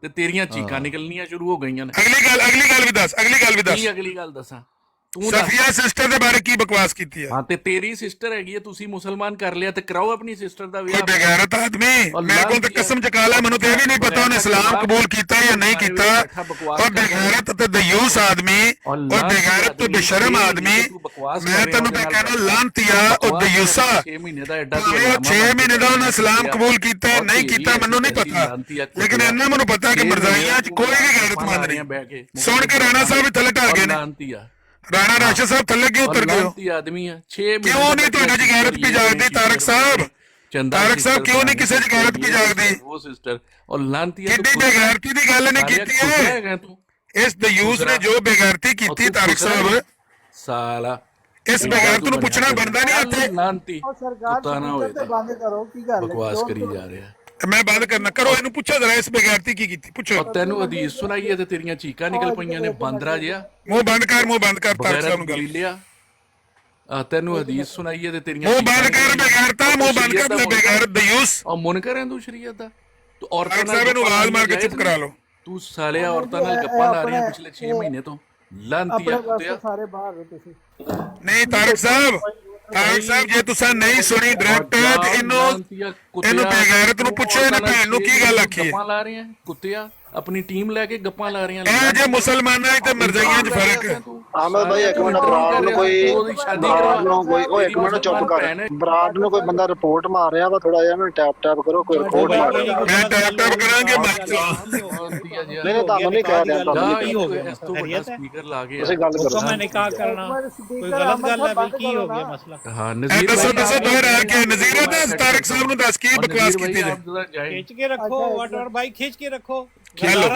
ਤੇ ਤੇਰੀਆਂ ਚੀਕਾਂ ਨਿਕਲਣੀਆਂ ਸ਼ੁਰੂ ਹੋ ਗਈਆਂ ਨੇ। ਅਗਲੀ ਗੱਲ ਵੀ ਦੱਸ ਕੀ ਅਗਲੀ ਗੱਲ ਦੱਸਾਂ? ਤੂੰ ਸਫੀਆ ਸਿਸਟਰ ਦੇ ਬਾਰੇ ਕੀ ਬਕਵਾਸ ਕੀਤੀ ਹੈ? ਹਾਂ ਤੇ ਤੇਰੀ ਸਿਸਟਰ ਹੈਗੀ ਹੈ, ਤੁਸੀਂ ਮੁਸਲਮਾਨ ਕਰ ਲਿਆ ਤੇ ਕਰਾਓ ਆਪਣੀ ਸਿਸਟਰ ਦਾ ਕੋਈ ਵਿਆਹ। ਬੇਗੈਰਤ ਆਦਮੀ, ਮੇਰੇ ਕੋਲ ਤਾਂ ਕਸਮ ਚਕਾ ਲੈ, ਮੈਨੂੰ ਤੇ ਇਹ ਵੀ ਨਹੀਂ ਪਤਾ ਉਹਨੇ ਇਸਲਾਮ ਕਬੂਲ ਕੀਤਾ ਜਾਂ ਨਹੀਂ ਕੀਤਾ। ਔਰ ਬੇਗੈਰਤ ਤੇ ਦਯੂਸ ਆਦਮੀ, ਔਰ ਬੇਗੈਰਤ ਤੇ ਬੇਸ਼ਰਮ ਆਦਮੀ, ਮੈਂ ਤੈਨੂੰ ਕਹਿਣਾ ਲਾਂਤੀਆ ਉਹ ਦਯੂਸਾ। 6 ਮਹੀਨੇ ਦਾ ਐਡਾ 6 ਮਹੀਨੇ ਦਾ ਉਹਨੇ ਇਸਲਾਮ ਕਬੂਲ ਕੀਤਾ ਨਹੀਂ ਕੀਤਾ ਮੈਨੂੰ ਨਹੀਂ ਪਤਾ, ਲੇਕਿਨ ਇੰਨਾ ਮੈਨੂੰ ਪਤਾ ਕਿ ਮਰਜ਼ਾਈਆਂ 'ਚ ਕੋਈ ਵੀ ਗੈਰਤਮੰਦ ਨਹੀਂ। ਸੁਣ ਕੇ ਰਾਣਾ ਸਾਹਿਬ ਵੀ ਥੱਲੇ ਢਲ ਗਏ ਨੇ। ਰਾਣਾ ਰਾਸ਼ਦ ਸਾਹਿਬ ਥੱਲੇ ਕਿਉਂ ਉਤਰ ਗਏ ਹੋ? ਆਦਮੀ ਆ 6 ਮਹੀਨੇ ਕਿਉਂ ਨਹੀਂ ਤੁਹਾਡੇ 'ਚ ਗੈਰਤ ਵੀ ਜਾਗਦੀ? ਤਾਰਕ ਸਾਹਿਬ ਕਿਉਂ ਨਹੀਂ ਕਿਸੇ 'ਚ ਗੈਰਤ ਵੀ ਜਾਗਦੀ? ਉਹ ਸਿਸਟਰ ਔਰ ਲਾਂਤੀਆ ਕਿੱਡੀ ਬੇਗੈਰਤੀ ਦੀ ਗੱਲ ਨੇ ਕੀਤੀ ਹੈ ਇਸ ਦਯੂਸ ਨੇ, ਜੋ ਬੇਗੈਰਤੀ ਕੀਤੀ ਤਾਰਕ ਸਾਹਿਬ। ਸਾਲਾ ਇਸ ਬੇਗੈਰਤ ਨੂੰ ਪੁੱਛਣਾ ਬਣਦਾ ਨਹੀਂ ਇੱਥੇ। ਲਾਂਤੀ ਪਤਾ ਨਾ ਹੋਏ ਬੰਦ ਕਰੋ, ਕੀ ਗੱਲ ਬਕਵਾਸ ਕਰੀ ਜਾ ਰਿਹਾ। ਮੈਂ ਬੰਦ ਕਰਨਾ, ਕਰੋ ਇਹਨੂੰ, ਪੁੱਛੋ ਜ਼ਰਾ ਇਸ ਬੇਗੈਰਤੀ ਕੀ ਕੀਤੀ, ਪੁੱਛੋ। ਤੈਨੂੰ ਹਦੀਸ ਸੁਣਾਈਏ ਤੇ ਤੇਰੀਆਂ ਚੀਕਾਂ ਨਿਕਲ ਪਈਆਂ ਨੇ, ਬਾਂਦਰਾ ਜਿਹਾ। ਮੂੰਹ ਬੰਦ ਕਰ ਤਾਰਕ ਸਾਹਿਬ ਨੂੰ ਗੱਲ। ਲਿਆ ਤੈਨੂੰ ਹਦੀਸ ਸੁਣਾਈਏ ਤੇ ਤੇਰੀਆਂ ਮੂੰਹ ਬੰਦ ਕਰ ਬੇਗੈਰਤਾ, ਮੂੰਹ ਬੰਦ ਕਰ ਲੈ ਬੇਗੈਰਤ ਦਯੂਸ। ਉਹ ਮੁਨਕਰ ਹੈ ਤੂੰ ਸ਼ਰੀਅਤ ਦਾ। ਤੂੰ ਔਰਤਾਂ ਤਾਰਕ ਸਾਹਿਬ ਨੂੰ ਆਵਾਜ਼ ਮਾਰ ਕੇ ਚੁੱਪ ਕਰਾ ਲਓ। ਤੂੰ ਸਾਲਿਆ ਔਰਤਾਂ ਨਾਲ ਗੱਪਾਂ ਲਾ ਰਹੀਆਂ ਪਿਛਲੇ 6 ਮਹੀਨੇ ਤੋਂ। ਲਾਂਤੀਆ ਕੁੱਤਿਆ। ਸਾਰੇ ਬਾਹਰ ਹੋ ਤੁਸੀਂ। ਨਹੀਂ ਤਾਰਕ ਸਾਹਿਬ ਜੇ ਤੁਸੀਂ ਨਹੀਂ ਸੁਣੀ ਡਾਇਰੈਕਟ ਇਹਨੂੰ ਬੇਗੈਰਤ ਨੂੰ ਪੁੱਛੋ, ਇਹਨੇ ਭੈਣ ਨੂੰ ਕੀ ਗੱਲ ਆਖੀ ਹੈ? ਗੱਪਾਂ ਲਾ ਰਹੀਆਂ ਕੁੱਤਿਆ, ਆਪਣੀ ਟੀਮ ਲੈ ਕੇ ਗੱਪਾਂ ਲਾ ਰਹੀਆਂ। ਇਹ ਜੇ ਮੁਸਲਮਾਨਾਂ ਤੇ ਮਰਜ਼ਾਈਆਂ 'ਚ ਫਰਕ ਹੈ। ਆਮਦ ਭਾਈ ਇੱਕ ਮਿੰਟ, ਬਰਾੜ ਨੂੰ ਕੋਈ ਉਹ ਇੱਕ ਮਿੰਟ ਚੁੱਪ ਕਰ। ਬਰਾੜ ਨੂੰ ਕੋਈ ਬੰਦਾ ਰਿਪੋਰਟ ਮਾਰ ਰਿਹਾ ਵਾ, ਥੋੜਾ ਜਿਹਾ ਮੈਨੂੰ ਟੈਪ ਕਰੋ, ਕੋਈ ਰਿਪੋਰਟ ਮਾਰ ਰਿਹਾ। ਮੈਂ ਟੈਪ ਕਰਾਂਗੇ ਮਾਈਕ ਚਲਾ। ਨਹੀਂ ਤੁਹਾਨੂੰ ਨਹੀਂ ਕਹਿ ਰਿਹਾ, ਤੁਹਾਨੂੰ ਕੀ ਹੋ ਗਿਆ? ਸਪੀਕਰ ਲਾ ਕੇ ਤੁਸੀਂ ਗੱਲ ਕਰੋ। ਮੈਂ ਨਿਕਾਹ ਕਰਨਾ ਕੋਈ ਗਲਤ ਗੱਲ ਹੈ ਬਈ? ਕੀ ਹੋ ਗਿਆ ਮਸਲਾ? ਹਾਂ ਨਜ਼ੀਰ ਦੱਸੋ ਦੁਹਰਾ ਕੇ ਨਜ਼ੀਰ ਦੇ ਤਾਰਕ ਸਾਹਿਬ ਨੂੰ ਦੱਸ ਕੀ ਬਕਵਾਸ ਕੀਤੀ ਜੇ? ਖਿੱਚ ਕੇ ਰੱਖੋ ਵਾਟਰ ਬਾਈ, ਖਿੱਚ ਕੇ ਰੱਖੋ।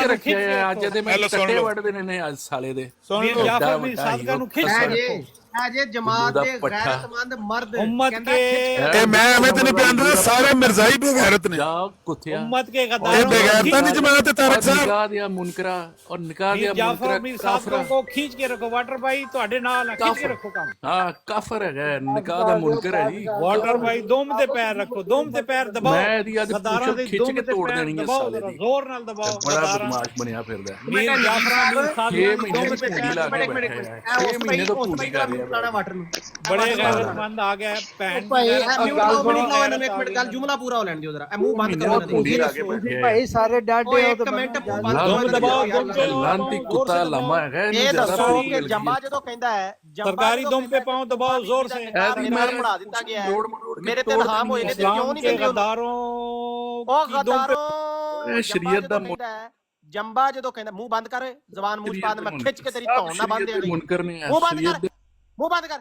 ਰੱਖਿਆ ਅੱਜ ਦੇ ਮੈਂ ਕੱਟੇ ਵੱਢਦੇ ਨੇ ਅੱਜ ਸਾਲੇ ਦੇ। ਸੁਣ ਲਓ ਜਾਫਰ ਵੀ ਸਾਦਕਾ ਨੂੰ ਖਿੱਚ ਕੇ ਰੱਖੋ। ਜੇ ਜਮਾਤ ਦੇ ਗੈਰਤਮੰਦ ਮਰਦ उम्मत के ਇਹ ਮੈਂ ਐਵੇਂ ਤੈਨੂੰ ਪਿਆਰ ਸਾਰੇ ਮਿਰਜ਼ਾਈ ਬੇਗੈਰਤ ਨੇ। ਜਾ ਕੁੱਤਿਆ उम्मत के ਇਹ गद्दारों ਬੇਗੈਰਤਾਂ ਦੀ ਜਮਾਤ ਹੈ ਤਾਰਕ ਸਾਹਿਬ। ਨਿਕਾਹ ਦਿਆ ਮੁਨਕਰਾ ਔਰ ਨਿਕਾਹ ਦਿਆ जाफर ਮੁਨਕਰਾ मीर ਕਾਫਰ। सादकों को खींच के रखो वाटर भाई, ਤੁਹਾਡੇ ਨਾਲ ਹੈ, ਖਿੱਚ ਕੇ ਰੱਖੋ ਕੰਮ। ਹਾਂ ਕਾਫਰ ਹੈਗਾ, ਨਿਕਾਹ ਦਾ ਮੁਨਕਰ ਹੈ ਜੀ। वाटर भाई दोम ਤੇ ਪੈਰ ਰੱਖੋ, दोम ਤੇ ਪੈਰ ਦਬਾਓ। ਮੈਂ ਇਹਦੀ ਅੱਜ ਗਦਾਰਾਂ ਦੇ ਖਿੱਚ ਦੋਮ ਕੇ ਤੇ ਤੋੜ ਪੈਰ ਦੇਣੀ ਹੈ ਦਬਾਓ, ਸਾਲੇ ਦੀ। ਜ਼ੋਰ ਨਾਲ ਦਬਾਓ। ਬੜਾ ਗਦਾਰਾਂ ਬਦਮਾਸ਼ ਬਣਿਆ ਫਿਰਦਾ। ਮੀਰ ਜਾਫਰ ਮੀਰ 6 ਸਾਦਕ ਮਹੀਨੇ ਤੋਂ ਕੁੰਡੀ ਲਾ ਕੇ ਬੈਠਾ ਹੈ। 6 ਮਹੀਨੇ ਤੋਂ ਕੁੰਡੀ ਕਰ ਰਿਹਾ। ਵਾਟਰ ਨੂੰ ਬੜੇ ਗੈਰਤਮੰਦ ਆ ਗਿਆ ਭੈਣ। ਭਾਈ ਮਿਊਟ ਬਣੀ ਲਾਓ ਇਹਨਾਂ ਨੂੰ, ਇੱਕ ਮਿੰਟ ਗੱਲ ਜੁਮਲਾ ਪੂਰਾ ਹੋ ਲੈਣ ਦਿਓ ਜਰਾ। ਇਹ ਮੂੰਹ ਬੰਦ ਕਰੋ ਇਹਨਾਂ ਕੁੰਡੀ ਲਾ ਕੇ ਦੇ। ਬੈਠੇ ਭਾਈ ਸਾਰੇ ਡਾਡੇ ਓਏ ਹੋ ਇੱਕ ਤੇ ਮਿੰਟ ਮੂੰਹ ਲਾਂਤੀ ਬੰਦ ਦਬਾਓ, ਕਰੋ। ਦਮ ਲਾਂਤੀ ਕੁੱਤਾ ਲਾਮਾ ਹੈਗਾ। ਇਹ ਦੱਸੋ ਕਿ ਜੰਬਾ ਜਦੋਂ ਕਹਿੰਦਾ ਹੈ सरकारी दम पे पाओ दबाओ जोर से। ਪੜਾ ਦਿੱਤਾ ਗਿਆ ਹੈ, ਮੇਰੇ ਤੇ ਇਲਹਾਮ ਹੋਏ ਨੇ ਤੇ ਕਿਉਂ ਨਹੀਂ के ਦਿੰਦੇ? गद्दारों ਉਹ की दम पे ਗਦਾਰੋ ਸ਼ਰੀਅਤ ਦਾ ਜੰਬਾ ਜਦੋਂ ਕਹਿੰਦਾ ਮੂੰਹ ਬੰਦ ਕਰ, ਜ਼ਬਾਨ ਮੂੰਹ ਚ ਪਾ ਦੇ, ਮੈਂ ਖਿੱਚ ਕੇ ਤੇਰੀ ਧੌਣ ਨਾ ਬੰਦ ਦੇਣੀ। ਮੁਨਕਰ ਨੇ ਮੂੰਹ ਬੰਦ ਕਰ, ਮੂੰਹ ਬੰਦ ਕਰ,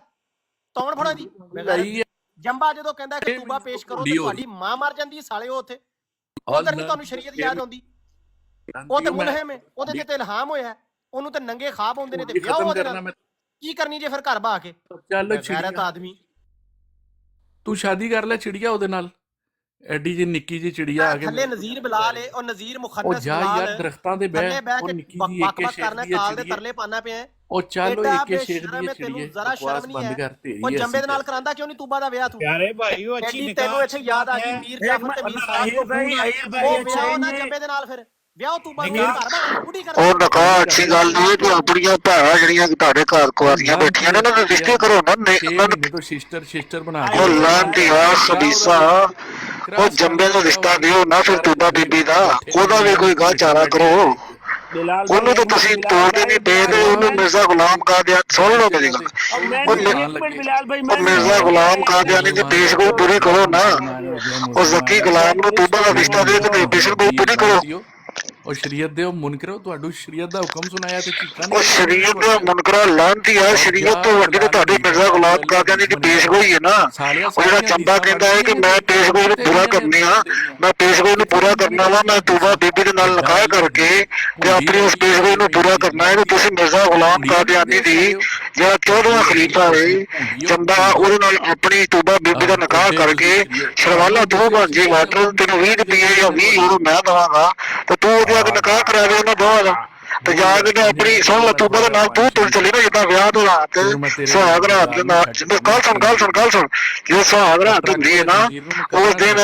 ਧੌਣ ਫੜੋ ਦੀ। ਜੰਬਾ ਜਦੋਂ ਕਹਿੰਦਾ ਕਿ ਤੂਬਾ ਪੇਸ਼ ਕਰੋ ਤੇ ਤੁਹਾਡੀ ਮਾਂ ਮਰ ਜਾਂਦੀ ਸਾਲੇ। ਉਹ ਉੱਥੇ ਉਧਰ ਨਹੀਂ ਤੁਹਾਨੂੰ ਸ਼ਰੀਅਤ ਯਾਦ ਆਉਂਦੀ? ਉਹ ਤੇ ਮੁਲਹਿਮ ਹੈ, ਉਹਦੇ ਤੇ ਇਲਹਾਮ ਹੋਇਆ, ਉਹਨੂੰ ਤੇ ਨੰਗੇ ਖਾਬ ਆਉਂਦੇ ਨੇ ਤੇ ਵਿਆਹ ਉਹਦੇ ਨਾਲ। ਕੀ ਕਰਨੀ ਜੇ ਫਿਰ ਘਰ ਬਾ ਕੇ? ਚੱਲ ਗੈਰਤ ਆਦਮੀ। ਤੂੰ ਸ਼ਾਦੀ ਕਰ ਲੈ ਚਿੜੀਆ ਉਹਦੇ ਨਾਲ, ਐਡੀ ਜੀ ਨਿੱਕੀ ਜੀ ਚਿੜੀਆ ਆ ਕੇ ਥੱਲੇ ਨਜ਼ੀਰ ਬਿਲਾਲ ਹੈ, ਉਹ ਨਜ਼ੀਰ ਉਹ ਮੁਖੰਨਸ ਜਾ ਬਿਲਾਲ ਯਾਰ ਦਰਖਤਾਂ ਦੇ ਥੱਲੇ ਬਹਿ ਉਹ ਕੇ ਨਿੱਕੀ ਜੀ ਇੱਕ ਬਕਵਾਸ ਸ਼ੇਰ ਕਰਨਾ, ਦੀ ਕਾਲ ਦੇ ਚਿੜੀਆ। ਤਰਲੇ ਪਾਣਾ ਪਿਆ। ਉਹ ਚੱਲ ਐਡਾ ਇੱਕ ਸ਼ੇਰ ਬੇਸ਼ਰਮ ਦੀ ਹੈ, ਚਿੜੀਆ। ਤੈਨੂੰ ਜ਼ਰਾ ਸ਼ਰਮ ਨਹੀਂ ਹੈ। ਕਰ ਤੇਰੀ ਉਹ ਜੰਬੇ ਦੇ ਨਾਲ ਕਰਾਂਦਾ ਕਿਉਂ ਨਹੀਂ ਤੂਬਾ ਦਾ ਵਿਆਹ ਤੂੰ? प्यारे भाई वो अच्छी ਐਡੀ ਤੈਨੂੰ ਇੱਥੇ ਯਾਦ ਆ ਗਈ ਮੀਰ ਜਾਫਰ ਤੇ ਮੀਰ ਸਾਦ ਉਹ ਵਿਆਹ ਨਾ ਜੰਬੇ ਦੇ ਨਾਲ, ਫਿਰ ਵਿਆਹ ਤੂਬਾ ਦੇ ਘਰ ਬਣਾ ਬੁੱਢੀ ਕਰ। ਉਹ ਨਕਾਹ ਅੱਛੀ ਗੱਲ ਨਹੀਂ ਕਿ ਆਪਣੀਆਂ ਭੈਣਾਂ ਜਿਹੜੀਆਂ ਤੁਹਾਡੇ ਘਰ ਕੁਆਰੀਆਂ ਬੈਠੀਆਂ ਨੇ ਉਹਨਾਂ ਦੇ ਰਿਸ਼ਤੇ ਕਰੋ ਨਾ। ਉਹਨਾਂ ਨੂੰ ਤੋਂ ਸਿਸਟਰ ਬਣਾ ਉਹ ਲਾਂਤੀ ਆ ਸਦੀਸਾ, ਉਹ ਜੰਬੇ ਦਾ ਰਿਸ਼ਤਾ ਦਿਓ ਨਾ, ਫਿਰ ਤੂਬਾ ਬੀਬੀ ਦਾ ਉਹਦਾ ਵੀ ਕੋਈ ਗਾਹ ਚਾਰਾ ਕਰੋ। ਉਹਨੂੰ ਤਾਂ ਤੁਸੀਂ ਤੋੜਦੇ ਨਹੀਂ ਪਏ ਤੇ ਉਹਨੂੰ ਮਿਰਜ਼ਾ ਗੁਲਾਮ ਕਾਦਿਆ। ਸੁਣ ਲਓ ਮੇਰੀ ਗੱਲ, ਉਹ ਮਿਰਜ਼ਾ ਗੁਲਾਮ ਕਾਦਿਆਨੀ ਦੀ ਪੇਸ਼ਗੋਈ ਪੂਰੀ ਕਰੋ ਨਾ। ਉਹ ਜ਼ਕੀ ਗੁਲਾਮ ਨੂੰ ਤੂਬਾ ਦਾ ਰਿਸ਼ਤਾ ਦੇ ਤੇ ਪੇਸ਼ਗੋਈ ਪੂਰੀ ਕਰੋ। ਉਹ ਸ਼ਰੀਅਤ ਦੇ ਉਹ ਮੁਨਕਰੋ, ਤੁਹਾਨੂੰ ਸ਼ਰੀਅਤ ਦਾ ਹੁਕਮ ਸੁਣਾਇਆ ਤੇ ਚੀਕਾਂ ਉਹ ਸ਼ਰੀਅਤ ਦਾ ਮੁਨਕਰਾ ਲਾਂਤੀ ਆ। ਸ਼ਰੀਅਤ ਤੋਂ ਵੱਡੀ ਤਾਂ ਤੁਹਾਡੀ ਮਿਰਜ਼ਾ ਗੁਲਾਮ ਕਾਦਿਆਨੀ ਦੀ ਪੇਸ਼ਗੋਈ ਹੈ ਨਾ। ਉਹ ਜਿਹੜਾ ਚੰਬਾ ਕਹਿੰਦਾ ਹੈ ਕਿ ਮੈਂ ਪੇਸ਼ਗੋਈ ਨੂੰ ਪੂਰਾ ਕਰਨੀ ਆ, ਮੈਂ ਪੇਸ਼ਗੋਈ ਨੂੰ ਪੂਰਾ ਕਰਨਾ ਵਾ, ਮੈਂ ਤੂਬਾ ਬੀਬੀ ਦੇ ਨਾਲ ਨਿਕਾਹ ਕਰਕੇ ਤੇ ਆਪਣੀ ਉਸ ਪੇਸ਼ਗੋਈ ਨੂੰ ਪੂਰਾ ਕਰਨਾ ਹੈ। ਤੁਸੀਂ ਮਿਰਜ਼ਾ ਗੁਲਾਮ ਕਾਦਿਆਨੀ ਦੀ ਜਿਹੜਾ 14ਵਾਂ ਖਲੀਫਾ ਹੈ ਚੰਬਾ, ਉਹਦੇ ਨਾਲ ਆਪਣੀ ਤੂਬਾ ਬੀਬੀ ਦਾ ਨਿਕਾਹ ਕਰਕੇ ਸ਼ਰਵਾਲਾ ਤੂੰ ਬਣ ਜੇ। ਵਾਟਰ ਤੈਨੂੰ 20 ਰੁਪਏ ਜਾਂ 20 ਯੂਰੋ ਮੈਂ ਦੇਵਾਂਗਾ ਤੇ ਤੂੰ ਉਹਦੇ ਆ ਕੇ ਨਿਕਾਹ ਕਰਾ ਦੇ ਉਹਨਾਂ ਦੋਵਾਂ ਦਾ। ਤੇ ਤੇ ਜਾ ਕੇ ਤੇ ਆਪਣੀ ਸੁਣ ਲਾ ਤੂਬਾ ਦੇ ਨਾਲ ਤੂੰ ਤੁਰ ਚੱਲੀ ਨਾ ਜਿੱਦਾਂ ਵਿਆਹ ਤੋਂ ਰਾਤ ਸੁਹਾਗ ਰਾਤ ਦੇ ਨਾਲ ਗੱਲ ਸੁਣ ਜੇ ਸੁਹਾਗ ਰਾਤ ਹੁੰਦੀ ਹੈ ਨਾ ਉਸ ਦਿਨ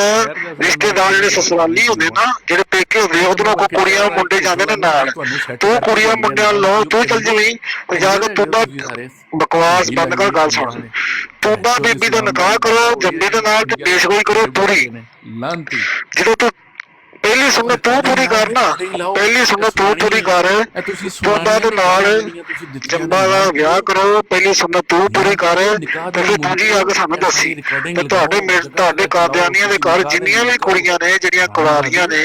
ਰਿਸ਼ਤੇਦਾਰ ਜਿਹੜੇ ਸਸੁਰਾਲੀ ਹੁੰਦੇ ਨਾ ਜਿਹੜੇ ਪੇਕੇ ਹੁੰਦੇ ਉਹਦੋਂ ਕੋ ਕੁੜੀਆਂ ਮੁੰਡੇ ਜਾਂਦੇ ਨੇ ਨਾਲ ਤੂੰ ਕੁੜੀਆਂ ਮੁੰਡਿਆਂ ਲੋ ਤੂੰ ਚੱਲ ਜਵੀਂ ਤੇ ਜਾ ਕੇ ਤੂਬਾ ਬਕਵਾਸ ਬੰਦ ਕਰ ਗੱਲ ਸੁਣ ਤੂਬਾ ਬੀਬੀ ਦਾ ਨਿਕਾਹ ਕਰੋ ਜੰਮੀ ਦੇ ਨਾਲ ਤੇ ਪੇਸ਼ਗੋਈ ਕਰੋ ਪੂਰੀ ਜਦੋਂ ਤੂੰ ਪਹਿਲੀ ਸੁਣਤ ਤੂੰ ਪੂਰੀ ਕਰ ਨਾ ਪਹਿਲੀ ਸੁਣਤ ਤੂੰ ਪੂਰੀ ਕਰ ਤੂਬਾ ਦੇ ਨਾਲ ਜੰਮਾ ਦਾ ਵਿਆਹ ਕਰੋ ਪਹਿਲੀ ਸੁਣਤ ਤੂੰ ਪੂਰੀ ਕਰ ਤੇ ਫਿਰ ਦੂਜੀ ਆ ਕੇ ਸਾਨੂੰ ਦੱਸੀ ਤੇ ਤੁਹਾਡੇ ਕਾਦਿਆਨੀਆਂ ਦੇ ਘਰ ਜਿੰਨੀਆਂ ਵੀ ਕੁੜੀਆਂ ਨੇ ਜਿਹੜੀਆਂ ਕੁਆਰੀਆਂ ਨੇ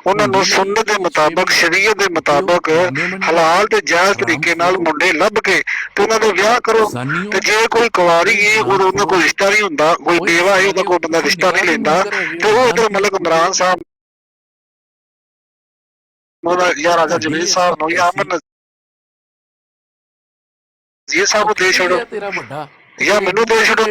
ਉਹਨਾਂ ਨੂੰ ਸੁਨਨਤ ਦੇ ਮੁਤਾਬਕ ਸ਼ਰੀਅਤ ਦੇ ਮੁਤਾਬਕ ਹਲਾਲ ਤੇ ਜਾਇਜ਼ ਤਰੀਕੇ ਨਾਲ ਮੁੰਡੇ ਲੱਭ ਕੇ ਤੇ ਉਹਨਾਂ ਦੇ ਵਿਆਹ ਕਰੋ ਤੇ ਜੇ ਕੋਈ ਕੁਆਰੀ ਹੈ ਉਹਨਾਂ ਕੋਈ ਰਿਸ਼ਤਾ ਨਹੀਂ ਹੁੰਦਾ ਕੋਈ ਬੇਵਾ ਹੈ ਉਹਦਾ ਕੋਈ ਬੰਦਾ ਰਿਸ਼ਤਾ ਨਹੀਂ ਲੈਂਦਾ ਤੇ ਉਹ ਇਧਰ ਮਲਕ ਇਮਰਾਨ ਸਾਹਿਬ ਯਾਰ ਰਾਜਾ ਜਮੀਲ ਸਾਹਿਬ ਨੂੰ ਜਾਂ ਅਮਨ ਨਜ਼ੀਰ ਸਾਹਿਬ ਨੂੰ ਦੇ ਛੱਡੋ ਜਾਂ ਮੈਨੂੰ ਦੇ ਛੱਡੋ